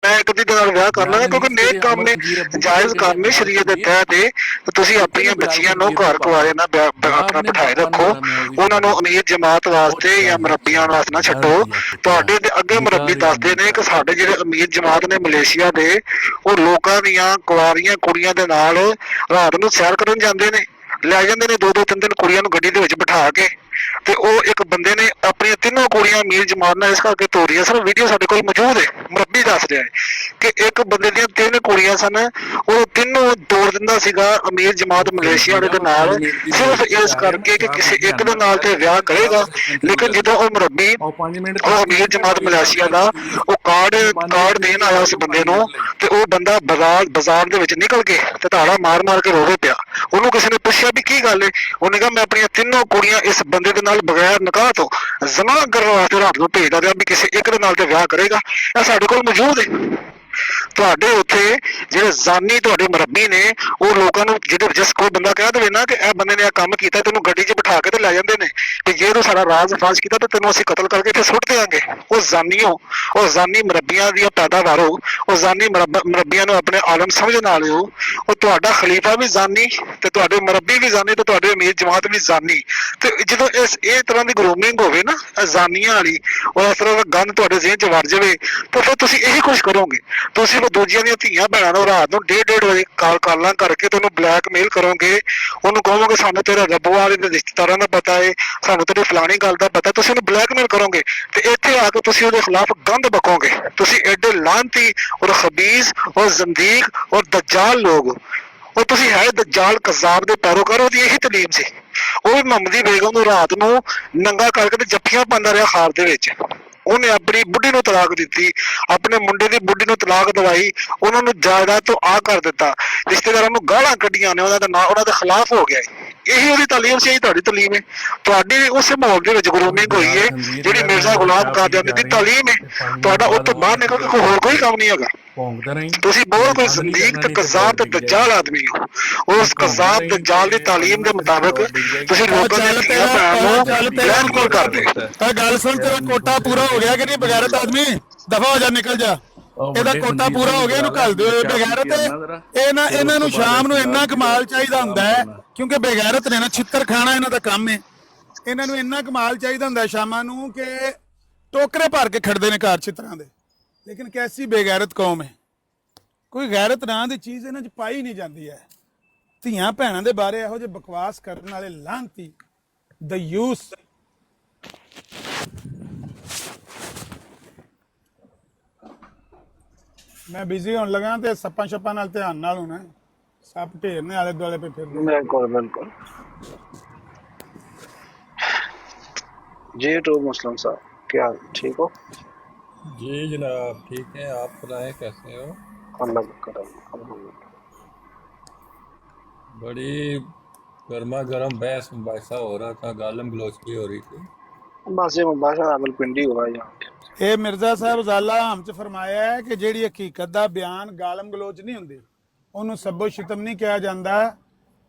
ਮੈਂ ਇੱਕ ਦੀ ਨਾਲ ਵਿਆਹ ਕਰ ਲਾਂਗਾ ਕਿਉਂਕਿ ਨੇਕ ਕੰਮ ਨੇ ਜਾਇਜ਼ ਕੰਮ ਨੇ ਸ਼ਰੀਅਤ ਦੇ ਤਹਿਤ ਤੇ ਤੁਸੀਂ ਆਪਣੀਆਂ ਬੱਚੀਆਂ ਨੂੰ ਘਰ ਕੁਆਰੇ ਨਾਲ ਆਪਣਾ ਬਿਠਾਏ ਰੱਖੋ ਉਹਨਾਂ ਨੂੰ ਅਮੀਰ ਜਮਾਤ ਵਾਸਤੇ ਜਾਂ ਮੁਰੱਬੀਆਂ ਵਾਸਤੇ ਨਾ ਛੱਡੋ ਤੁਹਾਡੇ ਦੇ ਅੱਗੇ ਮੁਰੱਬੀ ਦੱਸਦੇ ਨੇ ਕਿ ਸਾਡੇ ਜਿਹੜੇ ਅਮੀਰ ਜਮਾਤ ਨੇ ਮਲੇਸ਼ੀਆ ਦੇ ਉਹ ਲੋਕਾਂ ਦੀਆਂ ਕੁਆਰੀਆਂ ਕੁੜੀਆਂ ਦੇ ਨਾਲ ਰਾਤ ਨੂੰ ਸੈਰ ਕਰਨ ਜਾਂਦੇ ਨੇ ਲੈ ਜਾਂਦੇ ਨੇ 2-2 3 ਕੁੜੀਆਂ ਨੂੰ ਗੱਡੀ ਦੇ ਵਿੱਚ ਬਿਠਾ ਕੇ ਤੇ ਉਹ ਇੱਕ ਬੰਦੇ ਨੇ ਆਪਣੀਆਂ ਤਿੰਨੋਂ ਕੁੜੀਆਂ ਅਮੀਰ ਜਮਾਤ ਨਾਲ ਇਸ ਕਰਕੇ ਤੋਰੀਆਂ ਸਨ ਵੀਡੀਓ ਸਾਡੇ ਕੋਲ ਮੌਜੂਦ ਹੈ ਮੁਰੱਬੀ ਦੱਸ ਰਿਹਾ ਹੈ ਕਿ ਇੱਕ ਬੰਦੇ ਦੀਆਂ 3 ਕੁੜੀਆਂ ਸਨ ਉਹ ਤਿੰਨੋਂ ਤੋੜ ਦਿੰਦਾ ਸੀਗਾ ਅਮੀਰ ਜਮਾਤ ਮਲੇਸ਼ੀਆ ਵਾਲੇ ਦੇ ਨਾਲ ਸਿਰਫ ਇਸ ਕਰਕੇ ਕਿ ਕਿਸੇ ਇੱਕ ਦੇ ਨਾਲ ਤੇ ਵਿਆਹ ਕਰੇਗਾ ਲੇਕਿਨ ਜਦੋਂ ਉਹ ਮੁਰੱਬੀ ਉਹ ਅਮੀਰ ਜਮਾਤ ਮਲੇਸ਼ੀਆ ਦਾ ਉਹ ਕਾਰਡ ਦੇਣ ਆਇਆ ਉਸ ਬੰਦੇ ਨੂੰ ਤੇ ਉਹ ਬੰਦਾ ਬਾਜ਼ਾਰ ਦੇ ਵਿੱਚ ਨਿਕਲ ਕੇ ਤੇ ਧਾੜਾ ਮਾਰ ਕੇ ਰੋਵੇ ਪਿਆ ਉਹਨੂੰ ਕਿਸੇ ਨੇ ਪੁੱਛਿਆ ਵੀ ਕੀ ਗੱਲ ਹੈ ਉਹਨੇ ਕਿਹਾ ਮੈਂ ਆਪਣੀਆਂ ਤਿੰਨੋਂ ਕੁੜੀਆਂ ਇਸ ਬੰਦੇ ਦੇ ਨਾਲ ਬਗੈਰ ਨਿਕਾਹ ਤੋਂ ਜ਼ਨਾ ਕਰਨ ਵਾਸਤੇ ਰਾਤ ਨੂੰ ਭੇਜਦਾ ਰਿਹਾ ਵੀ ਕਿਸੇ ਇੱਕ ਦੇ ਨਾਲ ਤੇ ਵਿਆਹ ਕਰੇਗਾ ਇਹ ਸਾਡੇ ਕੋਲ ਮੌਜੂਦ ਹੈ ਤੁਹਾਡੇ ਉੱਥੇ ਜਿਹੜੇ ਜ਼ਾਨੀ ਤੁਹਾਡੇ ਮੁਰੱਬੀ ਨੇ ਉਹ ਲੋਕਾਂ ਨੂੰ ਜਿਹਦੇ ਜਿਸ ਕੋਈ ਬੰਦਾ ਕਹਿ ਦੇਵੇ ਨਾ ਕਿ ਇਹ ਬੰਦੇ ਨੇ ਇਹ ਕੰਮ ਕੀਤਾ ਤੈਨੂੰ ਗੱਡੀ 'ਚ ਬਿਠਾ ਕੇ ਤੇ ਲੈ ਜਾਂਦੇ ਨੇ ਕਿ ਜੇ ਤੂੰ ਸਾਡਾ ਰਾਜ਼ ਫਾਸ਼ ਕੀਤਾ ਤੇ ਤੈਨੂੰ ਅਸੀਂ ਕਤਲ ਕਰਕੇ ਇੱਥੇ ਸੁੱਟ ਦੇਵਾਂਗੇ ਉਹ ਜ਼ਾਨੀ ਮੁਰੱਬੀਆਂ ਦੀਆਂ ਪੈਦਾਵਾਰ ਉਹ ਜ਼ਾਨੀ ਮੁਰੱਬੀਆਂ ਨੂੰ ਆਪਣੇ ਆਲਮ ਸਮਝ ਨਾ ਲਿਓ ਉਹ ਤੁਹਾਡਾ ਖਲੀਫਾ ਵੀ ਜ਼ਾਨੀ ਤੇ ਤੁਹਾਡੇ ਮੁਰੱਬੀ ਵੀ ਜ਼ਾਨੀ ਤੇ ਤੁਹਾਡੇ ਅਮੀਰ ਜਮਾਤ ਵੀ ਜ਼ਾਨੀ ਤੇ ਜਦੋਂ ਇਹ ਤਰ੍ਹਾਂ ਦੀ ਗਰੂਮਿੰਗ ਹੋਵੇ ਨਾ ਜ਼ਾਨੀਆਂ ਵਾਲੀ ਉਹ ਇਸ ਤਰ੍ਹਾਂ ਦਾ ਗੰਦ ਤੁਹਾਡੇ ਜ਼ਿਹਨ 'ਚ ਵੜ ਜਾਵੇ ਤਾਂ ਫਿਰ ਤੁਸੀਂ ਇਹੀ ਕੁਛ ਕਰੋਗੇ ਤੁਸੀਂ ਉਹ ਦੂਜੀਆਂ ਦੀਆਂ ਧੀਆਂ ਭੈਣਾਂ ਨੂੰ ਰਾਤ ਨੂੰ 1:30 ਵਜੇ ਕਾਲਾਂ ਕਰਕੇ ਤੇ ਉਹਨੂੰ ਬਲੈਕਮੇਲ ਕਰੋਗੇ ਉਹਨੂੰ ਕਹੋਗੇ ਸਾਨੂੰ ਤੇਰਾ ਰੱਬਵਾਲ ਦੇ ਰਿਸ਼ਤੇਦਾਰਾਂ ਦਾ ਪਤਾ ਹੈ ਸਾਨੂੰ ਤੇਰੀ ਫਲਾਣੀ ਗੱਲ ਦਾ ਪਤਾ ਤੁਸੀਂ ਉਹਨੂੰ ਬਲੈਕਮੇਲ ਕਰੋਗੇ ਤੇ ਇੱਥੇ ਆ ਕੇ ਤੁਸੀਂ ਉਹਦੇ ਖਿਲਾਫ ਗੰਦ ਬਕੋਗੇ ਤੁਸੀਂ ਐਡੇ ਲਾਂਤੀ ਔਰ ਖਬੀਜ਼ ਔਰ ਜ਼ੰਦੀਕ ਔਰ ਦੱਜਾਲ ਲੋਕ ਉਹ ਤੁਸੀਂ ਹੈ ਦੱਜਾਲ ਕਜ਼ਾਬ ਦੇ ਪੈਰੋਕਾਰ ਉਹਦੀ ਇਹੀ ਤਾਲੀਮ ਸੀ ਉਹ ਵੀ ਮੁਹੰਮਦੀ ਬੇਗਮ ਨੂੰ ਰਾਤ ਨੂੰ ਨੰਗਾ ਕਰਕੇ ਤੇ ਜੱਫੀਆਂ ਪਾਉਂਦਾ ਰਿਹਾ ਖਾਰ ਦੇ ਵਿੱਚ ਉਹਨੇ ਆਪਣੀ ਬੁੱਢੀ ਨੂੰ ਤਲਾਕ ਦਿੱਤੀ ਆਪਣੇ ਮੁੰਡੇ ਦੀ ਬੁੱਢੀ ਨੂੰ ਤਲਾਕ ਦਵਾਈ ਉਹਨਾਂ ਨੂੰ ਜਾਇਦਾਦ ਤੋਂ ਆ ਕਰ ਦਿੱਤਾ ਰਿਸ਼ਤੇਦਾਰਾਂ ਨੂੰ ਗਾਲਾਂ ਕੱਢੀਆਂ ਨੇ ਉਹਨਾਂ ਦੇ ਖਿਲਾਫ ਹੋ ਗਿਆ ਇਹੀ ਉਹਦੀ ਤਾਲੀਮ ਸੀ ਤੁਹਾਡੀ ਤਾਲੀਮ ਹੈ ਤੁਹਾਡੀ ਉਸੇ ਮਾਹੌਲ ਦੇ ਵਿੱਚ ਗਰੂਮਿੰਗ ਹੋਈ ਹੈ ਜਿਹੜੀ ਮਿਰਜ਼ਾ ਗੁਲਾਮ ਕਾਦੀਆਨੀ ਦੀ ਤਾਲੀਮ ਹੈ ਤੁਹਾਡਾ ਉਸ ਤੋਂ ਬਾਹਰ ਨਿਕਲ ਕੇ ਹੋਰ ਕੋਈ ਕੰਮ ਨਹੀਂ ਹੈਗਾ ਤੁਸੀਂ ਬਹੁਤ ਕੋਈ ਜ਼ੰਦੀਕ ਤੇ ਕਜ਼ਾਬ ਤੇ ਦੱਜਾਲ ਆਦਮੀ ਹੋ ਉਸ ਕਜ਼ਾਬ ਦੱਜਾਲ ਦੀ ਤਾਲੀਮ ਦੇ ਮੁਤਾਬਕ ਤੁਸੀਂ ਲੋਕਾਂ ਦੀਆਂ ਧੀਆਂ ਭੈਣਾਂ ਨੂੰ ਬਲੈਕਮੇਲ ਕਰਦੇ ਤਾਂ ਗੱਲ ਸੁਣ ਤੇਰਾ ਕੋਟਾ ਪੂਰਾ ਹੋ ਗਿਆ ਕਿ ਨਹੀਂ ਬਗੈਰਤ ਆਦਮੀ ਦਫਾ ਹੋ ਜਾ ਨਿਕਲ ਜਾ ਇਹਦਾ ਕੋਟਾ ਪੂਰਾ ਹੋ ਗਿਆ ਇਹਨੂੰ ਘੱਲ ਦਿਓ ਬਗੈਰਤ ਇਹਨਾਂ ਨੂੰ ਸ਼ਾਮ ਨੂੰ ਇੰਨਾ ਕਮਾਲ ਚਾਹੀਦਾ ਹੁੰਦਾ ਹੈ ਕਿਉਂਕਿ ਬੇਗੈਰਤ ਨੇ ਨਾ ਛਿੱਤਰ ਖਾਣਾ ਇਹਨਾਂ ਦਾ ਕੰਮ ਹੈ ਇਹਨਾਂ ਨੂੰ ਇੰਨਾ ਕਮਾਲ ਚਾਹੀਦਾ ਹੁੰਦਾ ਸ਼ਾਮਾਂ ਨੂੰ ਕਿ ਟੋਕਰੇ ਭਰ ਕੇ ਖੜਦੇ ਨੇ ਘਰ ਛਿੱਤਰਾਂ ਦੇ ਲੇਕਿਨ ਕੈਸੀ ਬੇਗੈਰਤ ਕੌਮ ਹੈ ਕੋਈ ਗੈਰਤ ਨਾਂ ਦੀ ਚੀਜ਼ ਇਹਨਾਂ 'ਚ ਪਾਈ ਨਹੀਂ ਜਾਂਦੀ ਹੈ ਧੀਆਂ ਭੈਣਾਂ ਦੇ ਬਾਰੇ ਇਹੋ ਜਿਹੇ ਬਕਵਾਸ ਕਰਨ ਵਾਲੇ ਲਾਂਤੀ ਦਯੂਸ ਮੈਂ ਬਿਜ਼ੀ ਹੋਣ ਲੱਗਾ ਤੇ ਸੱਪਾਂ ਛੱਪਾਂ ਨਾਲ ਧਿਆਨ ਨਾਲ ਹੋਣਾ ਸੱਪ ਢੇਰ ਨੇ ਆਲੇ ਦੁਆਲੇ ਪੇ ਫਿਰਦੇ ਬਿਲਕੁਲ जी तो मुस्लिम साहब क्या ठीक हो जी जनाब ठीक है आप बताएं कैसे हो अल्लाह का करम अल्हम्दुलिल्लाह बड़ी गर्मा गर्म बहस मुबासा हो रहा था गालम गलोच की हो रही थी बस ये मुबासा रावलपिंडी हुआ यहाँ ਇਹ ਮਿਰਜ਼ਾ ਸਾਹਿਬ ਜ਼ਾਲਾ ਹਮ ਚ ਫਰਮਾਇਆ ਹੈ ਕਿ ਜਿਹੜੀ ਹਕੀਕਤ ਦਾ ਬਿਆਨ ਗਾਲਮ ਗਲੋਚ ਨਹੀਂ ਹੁੰਦੀ ਉਹਨੂੰ ਸੱਬੋ ਸ਼ਿਤਮ ਨਹੀਂ ਕਿਹਾ ਜਾਂਦਾ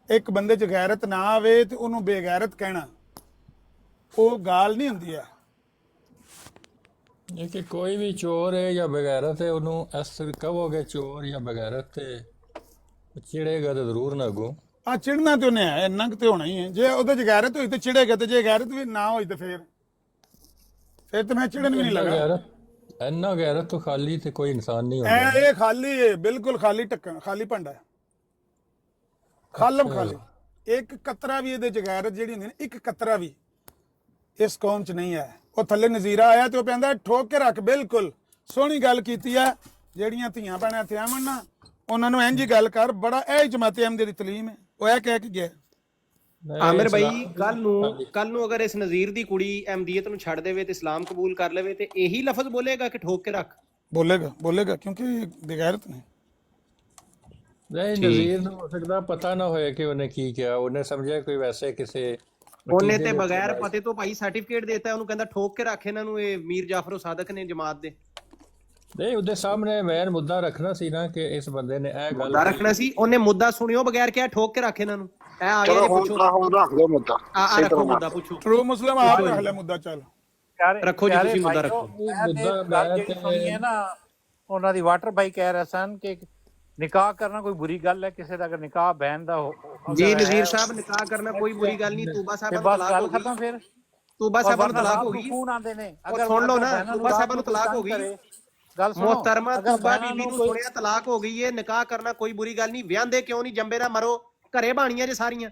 ਇੱਕ ਬੰਦੇ 'ਚ ਗੈਰਤ ਨਾ ਆਵੇ ਤੇ ਉਹਨੂੰ ਬੇਗੈਰਤ ਕਹਿਣਾ ਉਹ ਗਾਲ ਨਹੀਂ ਹੁੰਦੀ ਹੈ ये कि कोई भी चोर है या बगैरत है उन्होंने इस कहोगे चोर या बगैरत है चिड़ेगा तो जरूर ना गो ਆ ਚਿੜਨਾ ਤੇ ਉਹਨੇ ਹੈ, ਇੰਨਾ ਕੁ ਤੇ ਹੋਣਾ ਹੀ ਹੈ। ਜੇ ਉਹਦੇ ਚ ਗੈਰਤ ਹੋਈ ਤੇ ਚਿੜੇਗਾ, ਤੇ ਜੇ ਗੈਰਤ ਵੀ ਨਾ ਹੋਈ ਤੇ ਫਿਰ ਤੇ ਮੈਂ ਚਿੜਨ ਵੀ ਨਹੀਂ ਲੱਗਾ। ਇੰਨਾ ਗੈਰਤ ਤੋਂ ਖਾਲੀ ਤੇ ਕੋਈ ਇਨਸਾਨ ਨਹੀਂ ਹੁੰਦਾ। ਇਹ ਖਾਲੀ ਹੈ, ਬਿਲਕੁਲ ਖਾਲੀ ਢੱਕਣ, ਖਾਲੀ ਭਾਂਡਾ ਹੈ, ਖਾਲਮ ਖਾਲੀ। ਇੱਕ ਕਤਰਾ ਵੀ ਇਹਦੇ ਚ ਗੈਰਤ ਜਿਹੜੀ ਹੁੰਦੀ ਨਾ, ਇੱਕ ਕਤਰਾ ਵੀ ਇਸ ਕੌਮ ਚ ਨਹੀਂ ਹੈ। ਉਹ ਥੱਲੇ ਨਜ਼ੀਰਾ ਆਇਆ ਤੇ ਉਹ ਕਹਿੰਦਾ ਠੋਕ ਕੇ ਰੱਖ। ਬਿਲਕੁਲ ਸੋਹਣੀ ਗੱਲ ਕੀਤੀ ਹੈ। ਜਿਹੜੀਆਂ ਧੀਆਂ ਭੈਣਾਂ ਇੱਥੇ ਆਵਣ ਨਾ, ਉਹਨਾਂ ਨੂੰ ਇੰਝ ਗੱਲ ਕਰ। ਬੜਾ ਇਹ ਜਮਾਤ ਅਹਿਮਦ ਦੀ ਤਲੀਮ ਹੈ। ਉਹ ਇਹ ਕਹਿ ਕੇ ਗਿਆ ਆਮਿਰ ਭਾਈ, ਕੱਲ ਨੂੰ ਅਗਰ ਇਸ ਨਜ਼ੀਰ ਦੀ ਕੁੜੀ ਅਹਿਮਦੀਅਤ ਨੂੰ ਛੱਡ ਦੇਵੇ ਤੇ ਇਸਲਾਮ ਕਬੂਲ ਕਰ ਲਵੇ ਤੇ ਇਹੀ ਲਫ਼ਜ਼ ਬੋਲੇਗਾ ਕਿ ਠੋਕ ਕੇ ਰੱਖ? ਬੋਲੇਗਾ ਕਿਉਂਕਿ ਬੇਗੈਰਤ ਨੇ। ਨਹੀਂ, ਨਜ਼ੀਰ ਨੂੰ ਹੋ ਸਕਦਾ ਪਤਾ ਨਾ ਹੋਏ ਕਿ ਉਹਨੇ ਕੀ ਕਿਹਾ। ਉਹਨੇ ਸਮਝਿਆ ਕੋਈ ਵੈਸੇ ਕਿਸੇ, ਉਹਨੇ ਤੇ ਬਗੈਰ ਪਤੇ ਤੋਂ ਭਾਈ ਸਰਟੀਫਿਕੇਟ ਦੇਤਾ ਉਹਨੂੰ, ਕਹਿੰਦਾ ਠੋਕ ਕੇ ਰੱਖ ਇਹਨਾਂ ਨੂੰ। ਇਹ ਮੀਰ ਜਾਫਰ ਸਾਦਕ ਨੇ ਜਮਾਤ ਦੇ। ਨਹੀਂ, ਉਹਦੇ ਸਾਹਮਣੇ ਮੈਨ ਮੁੱਦਾ ਰੱਖਣਾ ਸੀ ਨਾ ਕਿ ਇਸ ਬੰਦੇ ਨੇ ਇਹ ਗੱਲ ਰੱਖਣਾ ਸੀ। ਉਹਨੇ ਮੁੱਦਾ ਸੁਣਿਓ ਬਗੈਰ ਕਿਹਾ ਠੋਕ ਕੇ ਰੱਖ ਇਹਨਾਂ ਨੂੰ। ਇਹ ਆ ਗਿਆ ਜੀ, ਪੁੱਛੋ। ਹੁਣ ਰੱਖ ਦਿਓ ਮੁੱਦਾ, ਆ ਰੱਖੋ ਮੁੱਦਾ, ਪੁੱਛੋ। ਟਰੂ ਮੁਸਲਮ ਆਪ ਰੱਖ ਲੈ ਮੁੱਦਾ। ਚੱਲ ਰੱਖੋ ਜੀ, ਤੁਸੀਂ ਮੁੱਦਾ ਰੱਖੋ। ਉਹਨਾਂ ਦੀ ਵਾਟਰ ਬਾਈ ਕਹਿ ਰਹੇ ਸਨ ਕਿ ਨਿਕਾਹ ਕਰਨਾ ਕੋਈ ਬੁਰੀ ਗੱਲ ਹੈ ਕਿਸੇ ਦਾ, ਅਗਰ ਨਿਕਾਹ ਬਹਿਨ ਦਾ ਹੋ ਜੀ ਨਜ਼ੀਰ ਸਾਹਿਬ, ਨਿਕਾਹ ਕਰਨਾ ਕੋਈ ਬੁਰੀ ਗੱਲ ਨਹੀਂ। ਤੂਬਾ ਸਾਹਿਬ ਨੂੰ ਤਲਾਕ ਹੋ ਗਈ। ਫਿਰ ਤੂਬਾ ਸਾਹਿਬ ਨੂੰ ਤਲਾਕ ਹੋ ਗਈ। ਫੋਨ ਆਉਂਦੇ ਨੇ, ਅਗਰ ਸੁਣ ਲਓ ਨਾ, ਤੂਬਾ ਸਾਹਿਬ ਨੂੰ ਤਲਾਕ ਹੋ ਗਈ। ਗੱਲ ਸੁਣੋ, ਮੁਹਤਰਮਾ ਤੂਬਾ ਬੀਬੀ ਨੂੰ ਸੁਣਿਆ ਤਲਾਕ ਹੋ ਗਈ ਹੈ। ਨਿਕਾਹ ਕਰਨਾ ਕੋਈ ਬੁਰੀ ਗੱਲ ਨਹੀਂ। ਵਿਆਹੁੰਦੇ ਕਿਉਂ ਨਹੀਂ? ਜੰਬੇ ਨਾ ਮਰੋ, ਘਰੇ ਬਾਣੀਆਂ ਜੇ ਸਾਰੀਆਂ।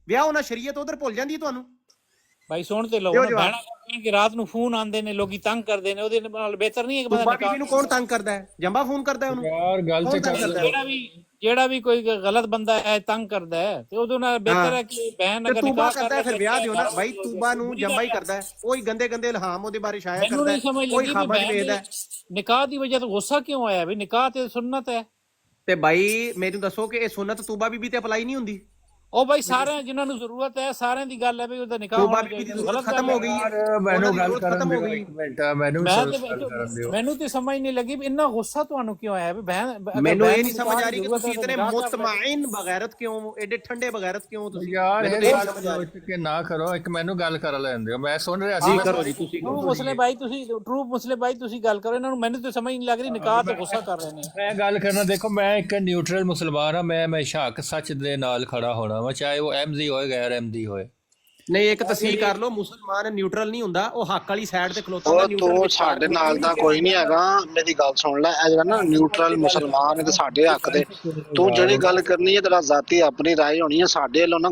ਵਿਆਹ ਹੋਣਾ ਸ਼ਰੀਅਤ ਉਧਰ ਭੁੱਲ ਜਾਂਦੀ ਤੁਹਾਨੂੰ। ਭਾਈ ਸੁਣ ਤੇ ਲਓ ਨਾ, ਬਹਿਣਾ ਕਿ ਰਾਤ ਨੂੰ ਫੋਨ ਆਉਂਦੇ ਨੇ, ਲੋਕੀ ਤੰਗ ਕਰਦੇ ਨੇ। ਉਹਦੇ ਨਾਲ ਬਿਹਤਰ ਨਹੀਂ ਹੈ ਕਿ ਬੰਦਾ ਤੂਬਾ ਬੀਬੀ ਨੂੰ ਕੌਣ ਤੰਗ ਕਰਦਾ ਹੈ? ਜੰਬਾ ਫੋਨ ਕਰਦਾ ਉਹਨੂੰ ਯਾਰ। ਗੱਲ ਤੇ ਜਿਹੜਾ ਵੀ ਕੋਈ ਗਲਤ ਬੰਦਾ ਹੈ ਤੰਗ ਕਰਦਾ ਹੈ ਤੇ ਉਹਦੇ ਨਾਲ ਬਿਹਤਰ ਹੈ ਕਿ ਬਹਿਨ ਅਗਰ ਤੂਬਾ ਕਰਦਾ ਹੈ ਫਿਰ ਵਿਆਹ ਦਿਓ ਨਾ ਭਾਈ। ਤੂਬਾ ਨੂੰ ਜੰਬਾ ਹੀ ਕਰਦਾ ਹੈ। ਉਹੀ ਗੰਦੇ ਗੰਦੇ ਇਲਹਾਮ ਉਹਦੇ ਬਾਰੇ ਸ਼ਾਇਰ ਕਰਦਾ ਹੈ, ਕੋਈ ਖਬਰ ਵੇਚਦਾ ਹੈ। ਨਿਕਾਹ ਦੀ ਵਜ੍ਹਾ ਤੋਂ ਗੁੱਸਾ ਕਿਉਂ ਆਇਆ? ਵੀ ਨਿਕਾਹ ਤੇ ਸੁਨਨਤ ਹੈ। ਤੇ ਭਾਈ ਮੈਨੂੰ ਦੱਸੋ ਕਿ ਇਹ ਸੁਨਨਤ ਤੂਬਾ ਬੀਬੀ ਤੇ ਅਪਲਾਈ ਨਹੀਂ ਹੁੰਦੀ? ਉਹ ਭਾਈ ਸਾਰਿਆਂ ਜਿਨ੍ਹਾਂ ਨੂੰ ਜ਼ਰੂਰਤ ਹੈ, ਸਾਰਿਆਂ ਦੀ ਗੱਲ ਹੈ ਵੀ ਉਹਦਾ ਨਿਕਾਹ ਤੂਬਾ ਬੀਬੀ ਦੀ ਜ਼ਰੂਰਤ ਖਤਮ ਹੋ ਗਈ ਹੈ। ਮੈਨੂੰ ਗੱਲ ਕਰਨ ਦਿਓ ਇੱਕ ਮਿੰਟ। ਮੈਨੂੰ ਤੇ ਸਮਝ ਨਹੀਂ ਲੱਗੀ ਵੀ ਇੰਨਾ ਗੁੱਸਾ ਤੁਹਾਨੂੰ ਕਿਉਂ ਆਇਆ? ਵੀ ਮੈਨੂੰ ਇਹ ਨਹੀਂ ਸਮਝ ਆ ਰਹੀ ਕਿ ਤੁਸੀਂ ਇਤਨੇ ਮੁਤਮਈਨ ਬਗੈਰਤ ਕਿਉਂ, ਐਡੇ ਠੰਡੇ ਬਗੈਰਤ ਕਿਉਂ ਤੁਸੀਂ? ਯਾਰ ਇਹ ਨਾ ਕਰੋ, ਇੱਕ ਮੈਨੂੰ ਗੱਲ ਕਰ ਲੈਣ ਦਿਓ, ਮੈਂ ਸੁਣ ਰਿਹਾ ਸੀ। ਕਰੋ ਜੀ ਤੁਸੀਂ। ਟਰੂ ਮੁਸਲਿਮ ਭਾਈ ਤੁਸੀਂ ਗੱਲ ਕਰੋ ਇਹਨਾਂ ਨੂੰ। ਮੈਨੂੰ ਤੇ ਸਮਝ ਨਹੀਂ ਲੱਗ ਰਹੀ, ਨਿਕਾਹ ਤੇ ਗੁੱਸਾ ਕਰ ਰਹੇ ਨੇ। ਮੈਂ ਗੱਲ ਕਰਨਾ, ਦੇਖੋ ਮੈਂ ਇੱਕ ਨਿਊਟਰਲ ਮੁਸਲਮਾਨ ਹਾਂ। ਮੈਂ ਹੱਕ ਸੱਚ ਦੇ ਨਾਲ ਖੜਾ ਹੋਣਾ ਵਾ, ਚਾਹੇ ਉਹ ਅਹਿਮਦੀ ਹੋਏ ਗੈਰ ਅਹਿਮਦੀ ਹੋਏ। ਨਹੀਂ, ਇੱਕ ਤਸਦੀਕ ਕਰ ਲਓ, ਮੁਸਲਮਾਨ ਨਿਊਟਰਲ ਨਹੀਂ ਹੁੰਦਾ, ਉਹ ਹੱਕ ਵਾਲੀ ਸਾਈਡ ਤੇ ਖਲੋਤਾ ਹੁੰਦਾ। ਤੂੰ ਸਾਡੇ ਨਾਲ ਦਾ ਕੋਈ ਨਹੀਂ ਹੈਗਾ। ਮੇਰੀ ਗੱਲ ਸੁਣ ਲੈ, ਇਹ ਜਿਹੜਾ ਨਾ ਨਿਊਟਰਲ ਮੁਸਲਮਾਨ ਹੈ ਤੇ ਸਾਡੇ ਹੱਕ ਦੇ, ਤੂੰ ਜਿਹੜੀ ਗੱਲ ਕਰਨੀ ਹੈ ਤੇਰਾ ਜ਼ਾਤੀ ਆਪਣੀ ਰਾਏ ਹੋਣੀ ਹੈ, ਸਾਡੇ ਵੱਲੋਂ ਨਾ